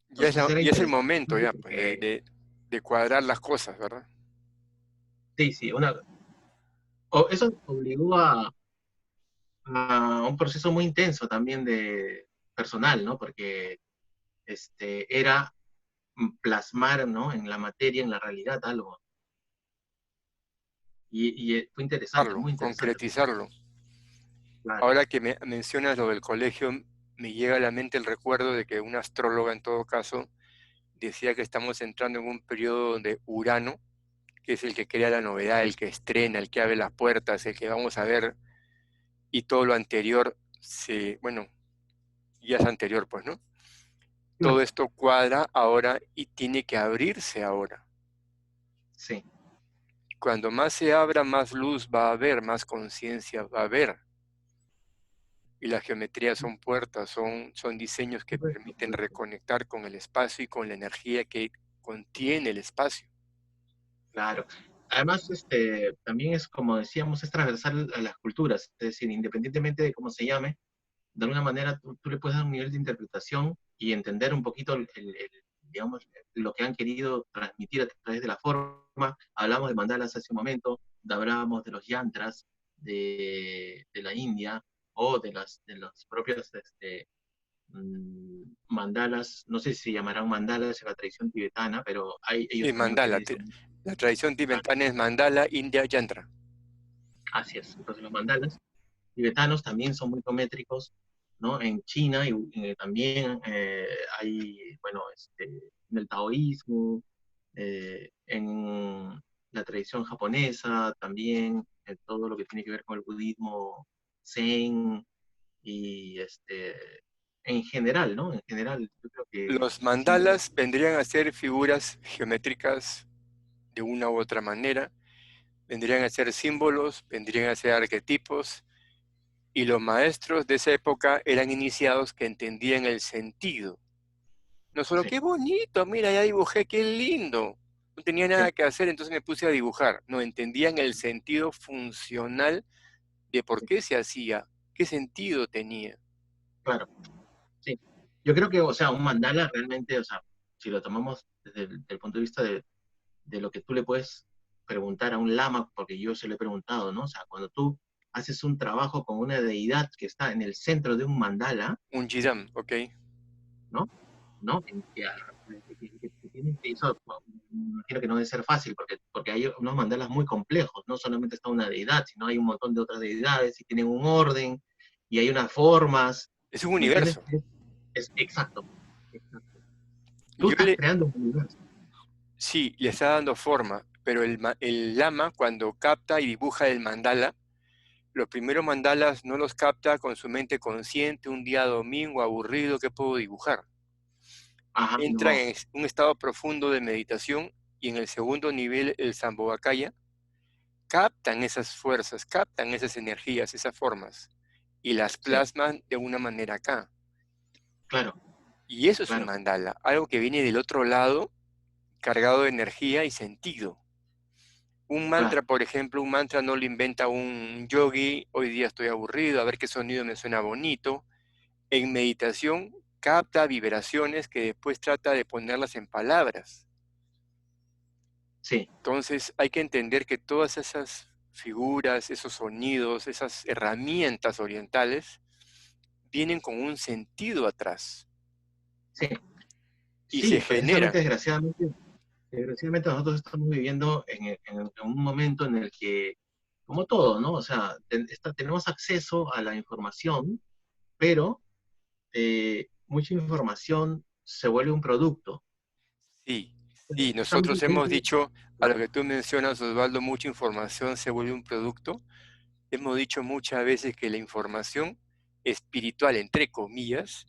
Entonces era Ya es el interesante momento ya, pues, porque, de cuadrar las cosas, ¿verdad? sí, sí, eso obligó a un proceso muy intenso también de personal, ¿no? Porque era plasmar, ¿no? En la materia, en la realidad, algo. Y fue interesante, muy interesante. Concretizarlo. Claro, Ahora que me mencionas lo del colegio, me llega a la mente el recuerdo de que una astróloga en todo caso decía que estamos entrando en un periodo donde Urano, que es el que crea la novedad, el que estrena, el que abre las puertas, el que vamos a ver, y todo lo anterior, bueno, ya es anterior, pues, ¿no? Todo claro, esto cuadra ahora y tiene que abrirse ahora. sí. Cuando más se abra, más luz va a haber, más conciencia va a haber. Y la geometría son puertas, son diseños que Correcto, permiten correcto. reconectar con el espacio y con la energía que contiene el espacio. Claro. Además, también es, como decíamos, es transversal a las culturas. Es decir, independientemente de cómo se llame, de alguna manera tú le puedes dar un nivel de interpretación y entender un poquito, digamos, lo que han querido transmitir a través de la forma. Hablamos de mandalas hace un momento, hablábamos de los yantras de la India o de los propios mandalas, no sé si se llamarán mandalas en la tradición tibetana, pero Sí, ellos también mandala. utilizan. La tradición Ah, tibetana es mandala, India, yantra. así es. Entonces los mandalas tibetanos también son muy geométricos, ¿no? En China y, también hay, bueno, en el taoísmo, en la tradición japonesa también, en todo lo que tiene que ver con el budismo zen y en general, ¿no? En general, yo creo que Los sin duda, mandalas vendrían a ser figuras geométricas de una u otra manera, vendrían a ser símbolos, vendrían a ser arquetipos, y los maestros de esa época eran iniciados que entendían el sentido. No solo, sí, qué bonito, mira, ya dibujé, qué lindo. No tenía nada sí, que hacer, entonces me puse a dibujar. No entendían el sentido funcional de por sí, qué se hacía, qué sentido tenía. claro, sí. Yo creo que, o sea, un mandala realmente, o sea, si lo tomamos desde el punto de vista de lo que tú le puedes preguntar a un lama, porque yo se lo he preguntado, ¿no? O sea, cuando tú haces un trabajo con una deidad que está en el centro de un mandala, Un jidam, ¿ok? ¿no? ¿No? Que tienen que eso, bueno, me imagino que no debe ser fácil, porque hay unos mandalas muy complejos, no solamente está una deidad, sino hay un montón de otras deidades y tienen un orden y hay unas formas, Es un ¿me entiendes? universo. Es exacto, exacto. Tú Yo estás le, creando un universo. sí, le está dando forma, pero el lama cuando capta y dibuja el mandala, los primeros mandalas no los capta con su mente consciente, un día domingo aburrido, ¿qué puedo dibujar? Ajá, Entra no, en un estado profundo de meditación y en el segundo nivel, el Sambhogakaya, captan esas fuerzas, captan esas energías, esas formas y las sí, plasman de una manera acá. claro, Y eso es un claro, mandala, algo que viene del otro lado, cargado de energía y sentido. Un mantra, claro, por ejemplo, un mantra no lo inventa un yogi, hoy día estoy aburrido, a ver qué sonido me suena bonito. En meditación capta vibraciones que después trata de ponerlas en palabras. sí, Entonces hay que entender que todas esas figuras, esos sonidos, esas herramientas orientales vienen con un sentido atrás sí. y se Sí, precisamente, generan. desgraciadamente nosotros estamos viviendo en un momento en el que, como todo, ¿no? O sea, tenemos acceso a la información, pero mucha información se vuelve un producto. Sí, sí, Está mucha nosotros hemos gente, dicho, a lo que tú mencionas, Osvaldo, mucha información se vuelve un producto. Hemos dicho muchas veces que la información espiritual, entre comillas,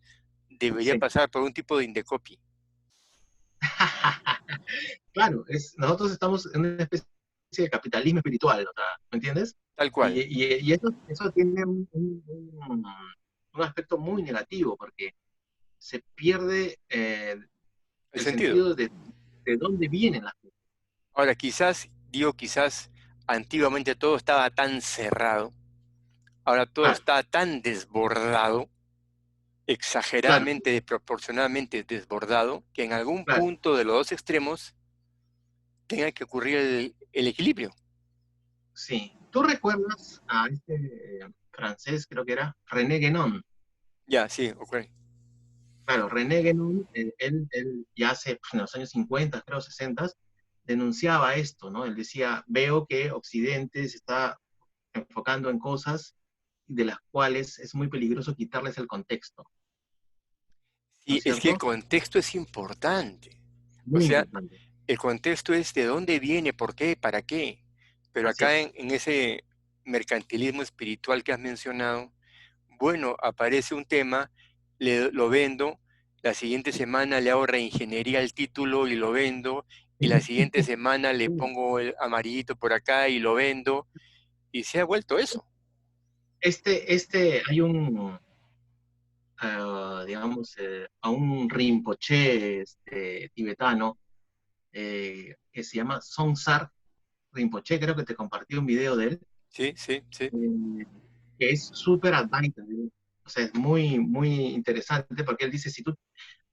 debería sí. pasar por un tipo de indecopy, Claro, nosotros estamos en una especie de capitalismo espiritual, o sea, ¿me entiendes? tal Y, cual, y eso tiene un aspecto muy negativo, porque se pierde el el sentido. sentido de dónde vienen las cosas. Ahora, quizás, digo quizás, antiguamente todo estaba tan cerrado, ahora todo Claro, está tan desbordado, claro, exageradamente, desproporcionadamente desbordado, que en algún claro. punto de los dos extremos tenga que ocurrir el equilibrio. Sí. ¿Tú recuerdas a francés, creo que era René Guénon? Ya, sí, ocurre. Claro, René Guénon, él ya hace en los años 50, creo 60, denunciaba esto, ¿no? Él decía, veo que Occidente se está enfocando en cosas de las cuales es muy peligroso quitarles el contexto, ¿no Sí, es es que el cierto? contexto es importante. O Muy sea, importante. el contexto es de dónde viene, por qué, para qué. Pero Así acá es. en ese mercantilismo espiritual que has mencionado, bueno, aparece un tema, lo vendo, la siguiente semana le hago reingeniería al título y lo vendo, y la siguiente semana le pongo el amarillito por acá y lo vendo, y se ha vuelto eso. Hay digamos, a un Rinpoche tibetano que se llama Songsar Rinpoche, creo que te compartí un video de él, Sí, sí, sí. eh, que es súper Advaita, ¿no? O sea, es muy, muy interesante porque él dice, si tú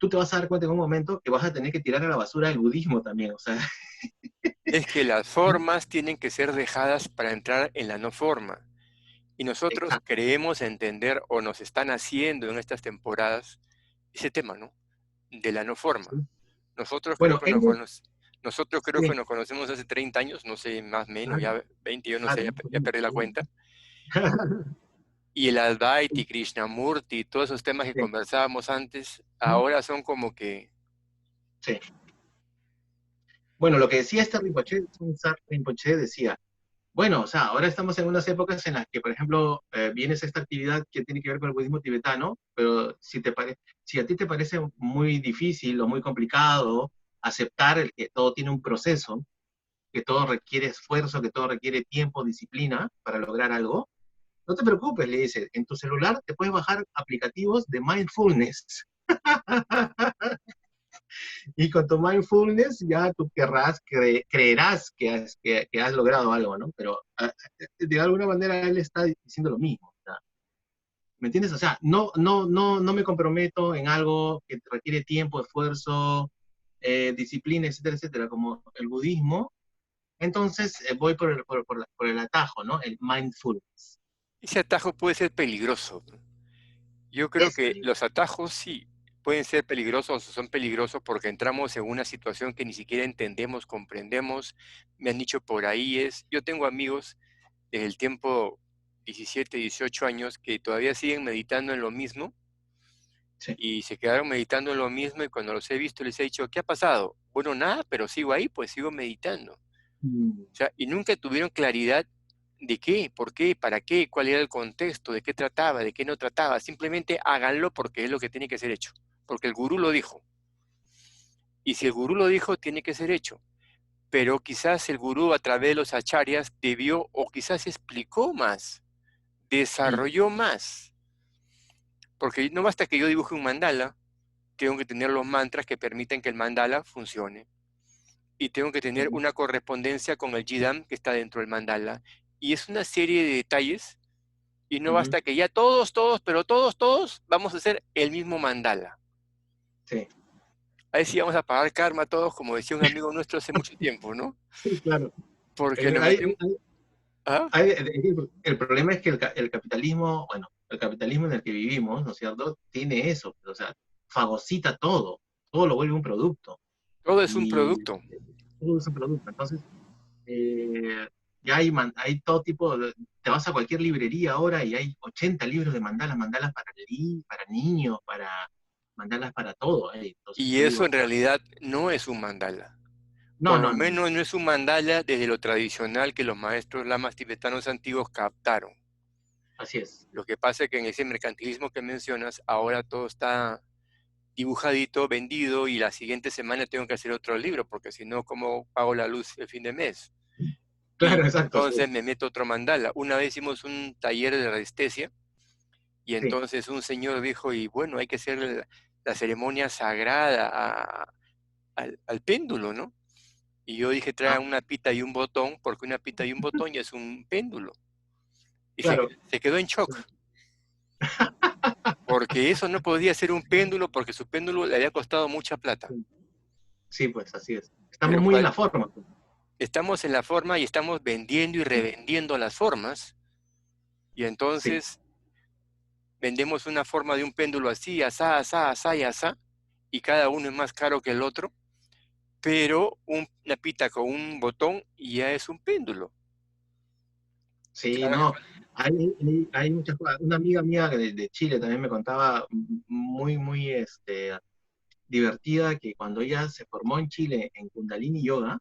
te vas a dar cuenta en un momento que vas a tener que tirar a la basura el budismo también, o sea, Es que las formas tienen que ser dejadas para entrar en la no forma. Y nosotros exacto. creemos entender o nos están haciendo en estas temporadas ese tema, ¿no? De la no forma. Sí. Nosotros creo Bueno, que él, nosotros creo que sí, nos conocemos hace 30 años, no sé, más o menos, claro, ya 20, yo no sé, claro, ya, más o ya menos, perdí la cuenta. Y el Advaita, Krishnamurti, todos esos temas que Sí. conversábamos antes, ¿Mm? ahora son como que... Sí. Bueno, lo que decía este Rinpoche, Sar Rinpoche decía, bueno, o sea, ahora estamos en unas épocas en las que, por ejemplo, vienes a esta actividad que tiene que ver con el budismo tibetano, pero si a ti te parece muy difícil o muy complicado aceptar el que todo tiene un proceso, que todo requiere esfuerzo, que todo requiere tiempo, disciplina para lograr algo, no te preocupes, le dice, en tu celular te puedes bajar aplicativos de mindfulness. Y con tu mindfulness ya tú creerás que has logrado algo, ¿no? Pero de alguna manera él está diciendo lo mismo. ¿No? ¿Me entiendes? O sea, no me comprometo en algo que requiere tiempo, esfuerzo, disciplina, etcétera, etcétera, como el budismo. Entonces voy por el atajo, ¿no? El mindfulness. Ese atajo puede ser peligroso. Yo creo Es que los atajos sí pueden ser peligrosos o son peligrosos porque entramos en una situación que ni siquiera entendemos, comprendemos. Me han dicho por ahí es, yo tengo amigos desde el tiempo 17, 18 años que todavía siguen meditando en lo mismo sí. y se quedaron meditando en lo mismo y cuando los he visto les he dicho, ¿qué ha pasado? Bueno, nada, pero sigo ahí, pues sigo meditando. Mm, O sea, y nunca tuvieron claridad de qué, por qué, para qué, cuál era el contexto, de qué trataba, de qué no trataba. Simplemente háganlo porque es lo que tiene que ser hecho, porque el gurú lo dijo. Y si el gurú lo dijo, tiene que ser hecho. Pero quizás el gurú a través de los acharyas debió o quizás explicó más, mm, desarrolló más. Porque no basta que yo dibuje un mandala, tengo que tener los mantras que permiten que el mandala funcione. Y tengo que tener mm, una correspondencia con el Jidam que está dentro del mandala. Y es una serie de detalles y no mm, basta que ya todos, pero todos vamos a hacer el mismo mandala. sí, Ahí sí vamos a pagar karma todos, como decía un amigo nuestro hace mucho tiempo, ¿no? sí, claro. Porque Eh, nos hay, metemos... ¿Ah? el problema es que el capitalismo, bueno, el capitalismo en el que vivimos, ¿no es cierto?, tiene eso, o sea, fagocita todo, todo lo vuelve un producto, Todo es un y producto. todo es un producto. Entonces, eh, ya hay todo tipo te vas a cualquier librería ahora y hay 80 libros de mandalas, mandalas para niños, para mandalas para todo. Entonces Y yo eso digo, en realidad no es un mandala. no, Por lo no, no, no, menos no es un mandala desde lo tradicional que los maestros lamas tibetanos antiguos captaron. así es. Lo que pasa es que en ese mercantilismo que mencionas, ahora todo está dibujadito, vendido, y la siguiente semana tengo que hacer otro libro, porque si no, ¿cómo pago la luz el fin de mes? Y Claro, exacto, sí, entonces me meto otro mandala. Una vez hicimos un taller de restesia, y sí. entonces un señor dijo, y bueno, hay que hacer la ceremonia sagrada al péndulo, ¿no? Y yo dije, Ah, traigan una pita y un botón, porque una pita y un botón ya es un péndulo. Y claro, se quedó en shock, porque eso no podía ser un péndulo, porque su péndulo le había costado mucha plata. sí, sí, pues así es. Estamos Pero muy en la forma, pues. estamos en la forma y estamos vendiendo y revendiendo las formas, y Sí, entonces vendemos una forma de un péndulo así, asá, asá, asá y asá, y cada uno es más caro que el otro, pero una pita con un botón ya es un péndulo. sí, Claro, no. Hay muchas cosas. Una amiga mía de Chile también me contaba muy divertida que cuando ella se formó en Chile en Kundalini Yoga,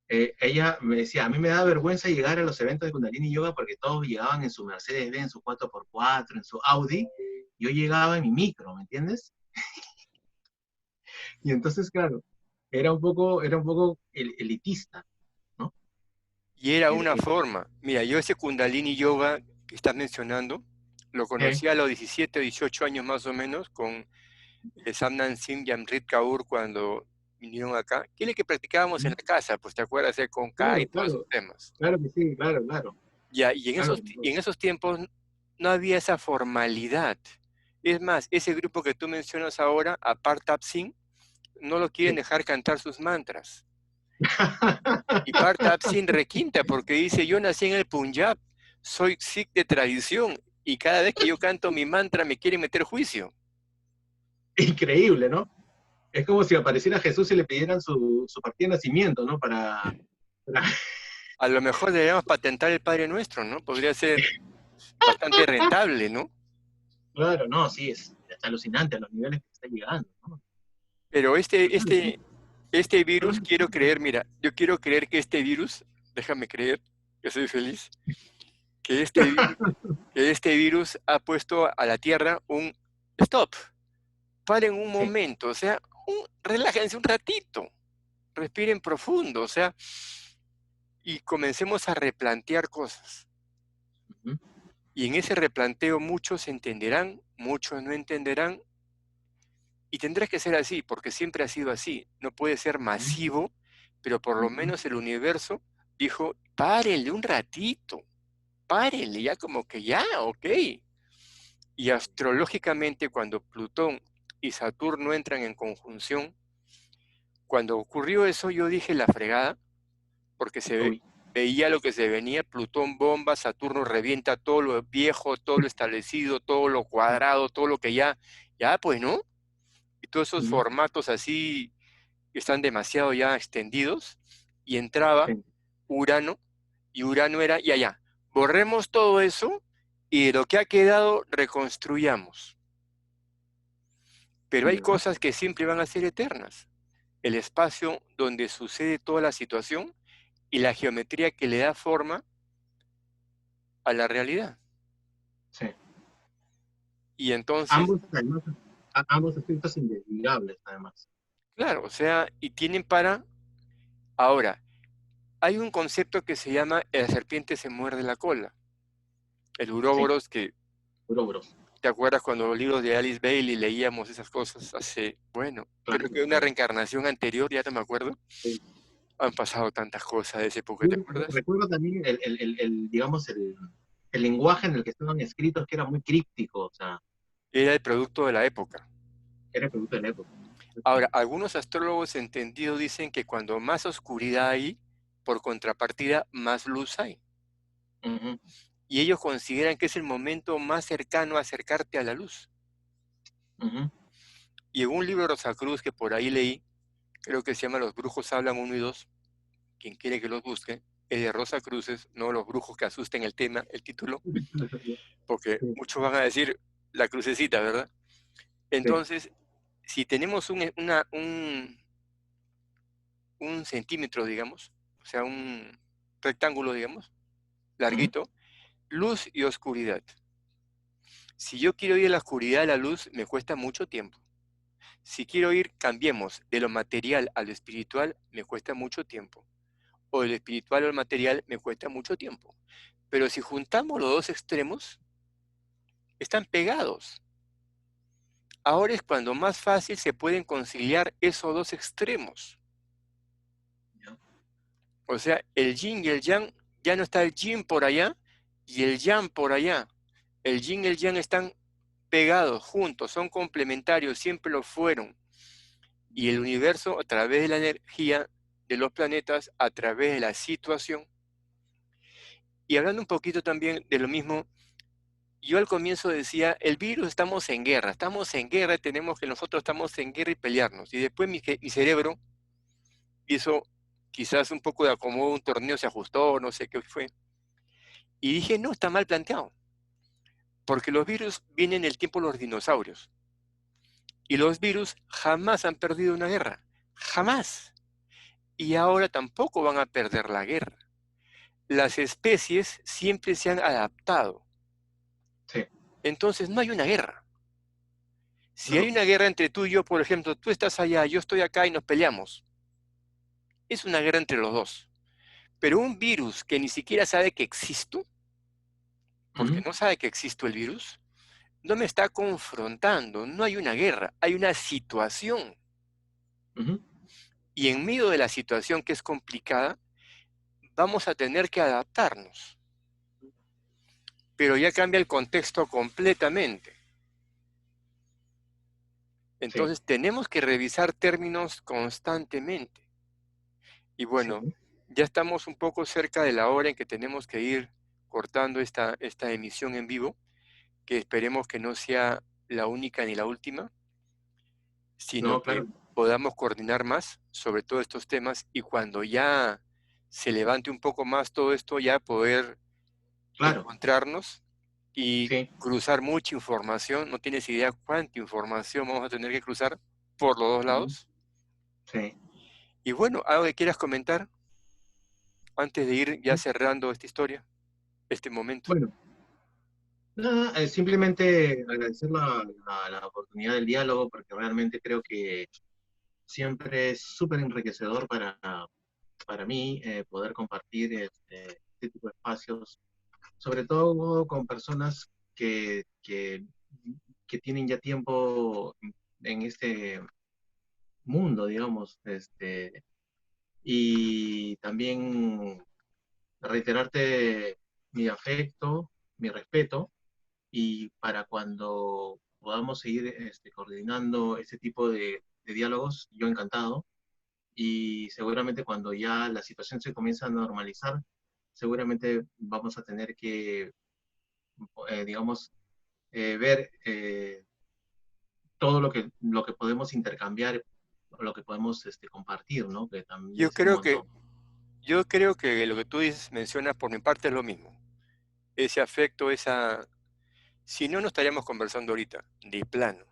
ella me decía, a mí me da vergüenza llegar a los eventos de Kundalini Yoga porque todos llegaban en su Mercedes-Benz, en su 4x4, en su Audi. Yo llegaba en mi micro, ¿me entiendes? Y entonces, claro, era un poco elitista, ¿no? y era El- una el- forma. Mira, yo ese Kundalini Yoga que estás mencionando, lo eh, conocí a los 17 o 18 años más o menos con el Samnan Singh y Amrit Kaur cuando vinieron acá, que es el que practicábamos en la casa, pues te acuerdas, con K y claro, todos esos claro, temas. claro que sí, claro, claro, Ya, claro. y en esos tiempos no había esa formalidad. Es más, ese grupo que tú mencionas ahora, Apartab Singh, no lo quieren Sí. dejar cantar sus mantras. Y Partab Singh requinta porque dice, yo nací en el Punjab, soy Sikh de tradición, y cada vez que yo canto mi mantra me quieren meter juicio. Increíble, ¿no? Es como si apareciera Jesús y le pidieran su partida de nacimiento, ¿no? Para- A lo mejor deberíamos patentar el Padre Nuestro, ¿no? Podría ser. bastante rentable, ¿no? Claro, no, sí, es alucinante a los niveles que está llegando, ¿no? Pero este virus, Solamente- quiero creer, mira, yo quiero creer que este virus, déjame creer, que soy feliz, que este virus ha puesto a la Tierra un stop. Paren un Sí. momento, o sea, relájense un ratito, respiren profundo, o sea, y comencemos a replantear cosas. Ujú, Y en ese replanteo muchos entenderán, muchos no entenderán, y tendrá que ser así, porque siempre ha sido así. No puede ser ujú, masivo, pero por lo ujú, menos el universo dijo, párenle un ratito, párenle, ya como que ya, ok. Y astrológicamente, cuando Plutón y Saturno entran en conjunción, cuando ocurrió eso, yo dije la fregada, porque uy, veía lo que se venía, Plutón bomba, Saturno revienta todo lo viejo, todo lo establecido, todo lo cuadrado, todo lo que ya pues, ¿no? Y todos esos ujú, formatos así que están demasiado ya extendidos, y entraba sí, Urano, y Urano era, ya, borremos todo eso, y de lo que ha quedado, reconstruyamos. Pero hay ya, cosas que siempre van a ser eternas. El espacio donde sucede toda la situación y la geometría que le da forma a la realidad. sí. Y entonces, Ambos, además, ambos aspectos indesligables, además. claro, o sea, y tienen para... Ahora, hay un concepto que se llama la serpiente se muerde la cola. El Sí, uróboros, que Ouroboros. te acuerdas cuando los libros de Alice Bailey leíamos esas cosas hace, bueno, creo Claro, que una claro. reencarnación anterior, ya no me acuerdo. Sí. Han pasado tantas cosas de esa época, Yo ¿te acuerdas? recuerdo también digamos, el lenguaje en el que estaban escritos, que era muy críptico, o sea, Era el producto de la época. era producto de la época. Ahora, algunos astrólogos entendidos dicen que cuando más oscuridad hay, por contrapartida, más luz hay. Ujú, Y ellos consideran que es el momento más cercano a acercarte a la luz. ujú, Y en un libro de Rosacruz que por ahí leí, creo que se llama Los brujos hablan 1 y 2, quien quiere que los busque, es de Rosa Cruces, no los brujos que asusten el tema, el título, porque sí, muchos van a decir la crucecita, ¿verdad? sí, Entonces, si tenemos un centímetro, digamos, o sea, un rectángulo, digamos, ujú, larguito, luz y oscuridad. Si yo quiero ir a la oscuridad a la luz, me cuesta mucho tiempo. Si quiero ir, cambiemos de lo material a lo espiritual, me cuesta mucho tiempo. O de lo espiritual al material, me cuesta mucho tiempo. Pero si juntamos los dos extremos, están pegados. Ahora es cuando más fácil se pueden conciliar esos dos extremos. ya, O sea, el yin y el yang, ya no está el yin por allá y el yang por allá. El yin y el yang están pegados, juntos, son complementarios, siempre lo fueron. Y el universo, a través de la energía de los planetas, a través de la situación. Y hablando un poquito también de lo mismo, yo al comienzo decía, el virus estamos en guerra, tenemos que nosotros estamos en guerra y pelearnos. Y después mi cerebro hizo quizás un poco de acomodo, un torneo se ajustó, no sé qué fue. Y dije, no, está mal planteado, porque los virus vienen del tiempo de los dinosaurios. Y los virus jamás han perdido una guerra, jamás. Y ahora tampoco van a perder la guerra. Las especies siempre se han adaptado. sí, Entonces no hay una guerra. Si hay no, una guerra entre tú y yo, por ejemplo, tú estás allá, yo estoy acá y nos peleamos, es una guerra entre los dos. Pero un virus que ni siquiera sabe que existo, porque ujú, no sabe que existo el virus, no me está confrontando, no hay una guerra, hay una situación. ujú, Y en medio de la situación que es complicada, vamos a tener que adaptarnos. Pero ya cambia el contexto completamente. sí, Entonces tenemos que revisar términos constantemente. Y sí, bueno, ya estamos un poco cerca de la hora en que tenemos que ir cortando esta emisión en vivo, que esperemos que no sea la única ni la última, sino no, que claro, podamos coordinar más sobre todos estos temas, y cuando ya se levante un poco más todo esto, ya poder claro, encontrarnos. y Sí, cruzar mucha información. No tienes idea cuánta información vamos a tener que cruzar por los dos ujú, lados. sí. Y bueno, algo que quieras comentar antes de ir ya cerrando esta historia, este momento. Bueno, nada, simplemente agradecer la oportunidad del diálogo porque realmente creo que siempre es súper enriquecedor para mí poder compartir este tipo de espacios, sobre todo con personas que tienen ya tiempo en este mundo, digamos, y también reiterarte mi afecto, mi respeto, y para cuando podamos seguir coordinando este tipo de diálogos, yo encantado, y seguramente cuando ya la situación se comienza a normalizar, seguramente vamos a tener que, digamos, ver todo lo que podemos intercambiar, lo que podemos compartir, ¿no? Que también Yo es un creo que, montón. yo creo que lo que tú dices, mencionas por mi parte es lo mismo. Ese afecto, esa... Si no, no estaríamos conversando ahorita, de plano.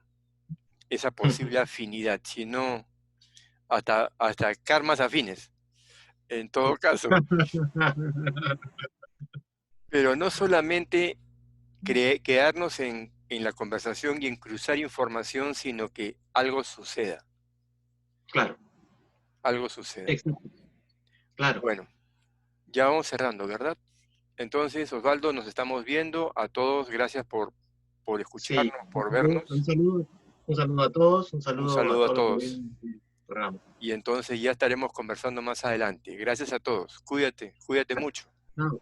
Esa posible afinidad, sino hasta karmas afines, en todo caso. Pero no solamente quedarnos en la conversación y en cruzar información, sino que algo suceda, Claro, algo suceda. exacto, claro. Bueno, ya vamos cerrando, ¿verdad? Entonces, Osvaldo, nos estamos viendo. A todos, gracias por Sí, escucharnos, por vernos. un saludo a todos, un Un saludo a saludo a todos los que todos. ven el programa. Y entonces ya estaremos conversando más adelante. Gracias a todos. Cuídate, cuídate mucho. Chao.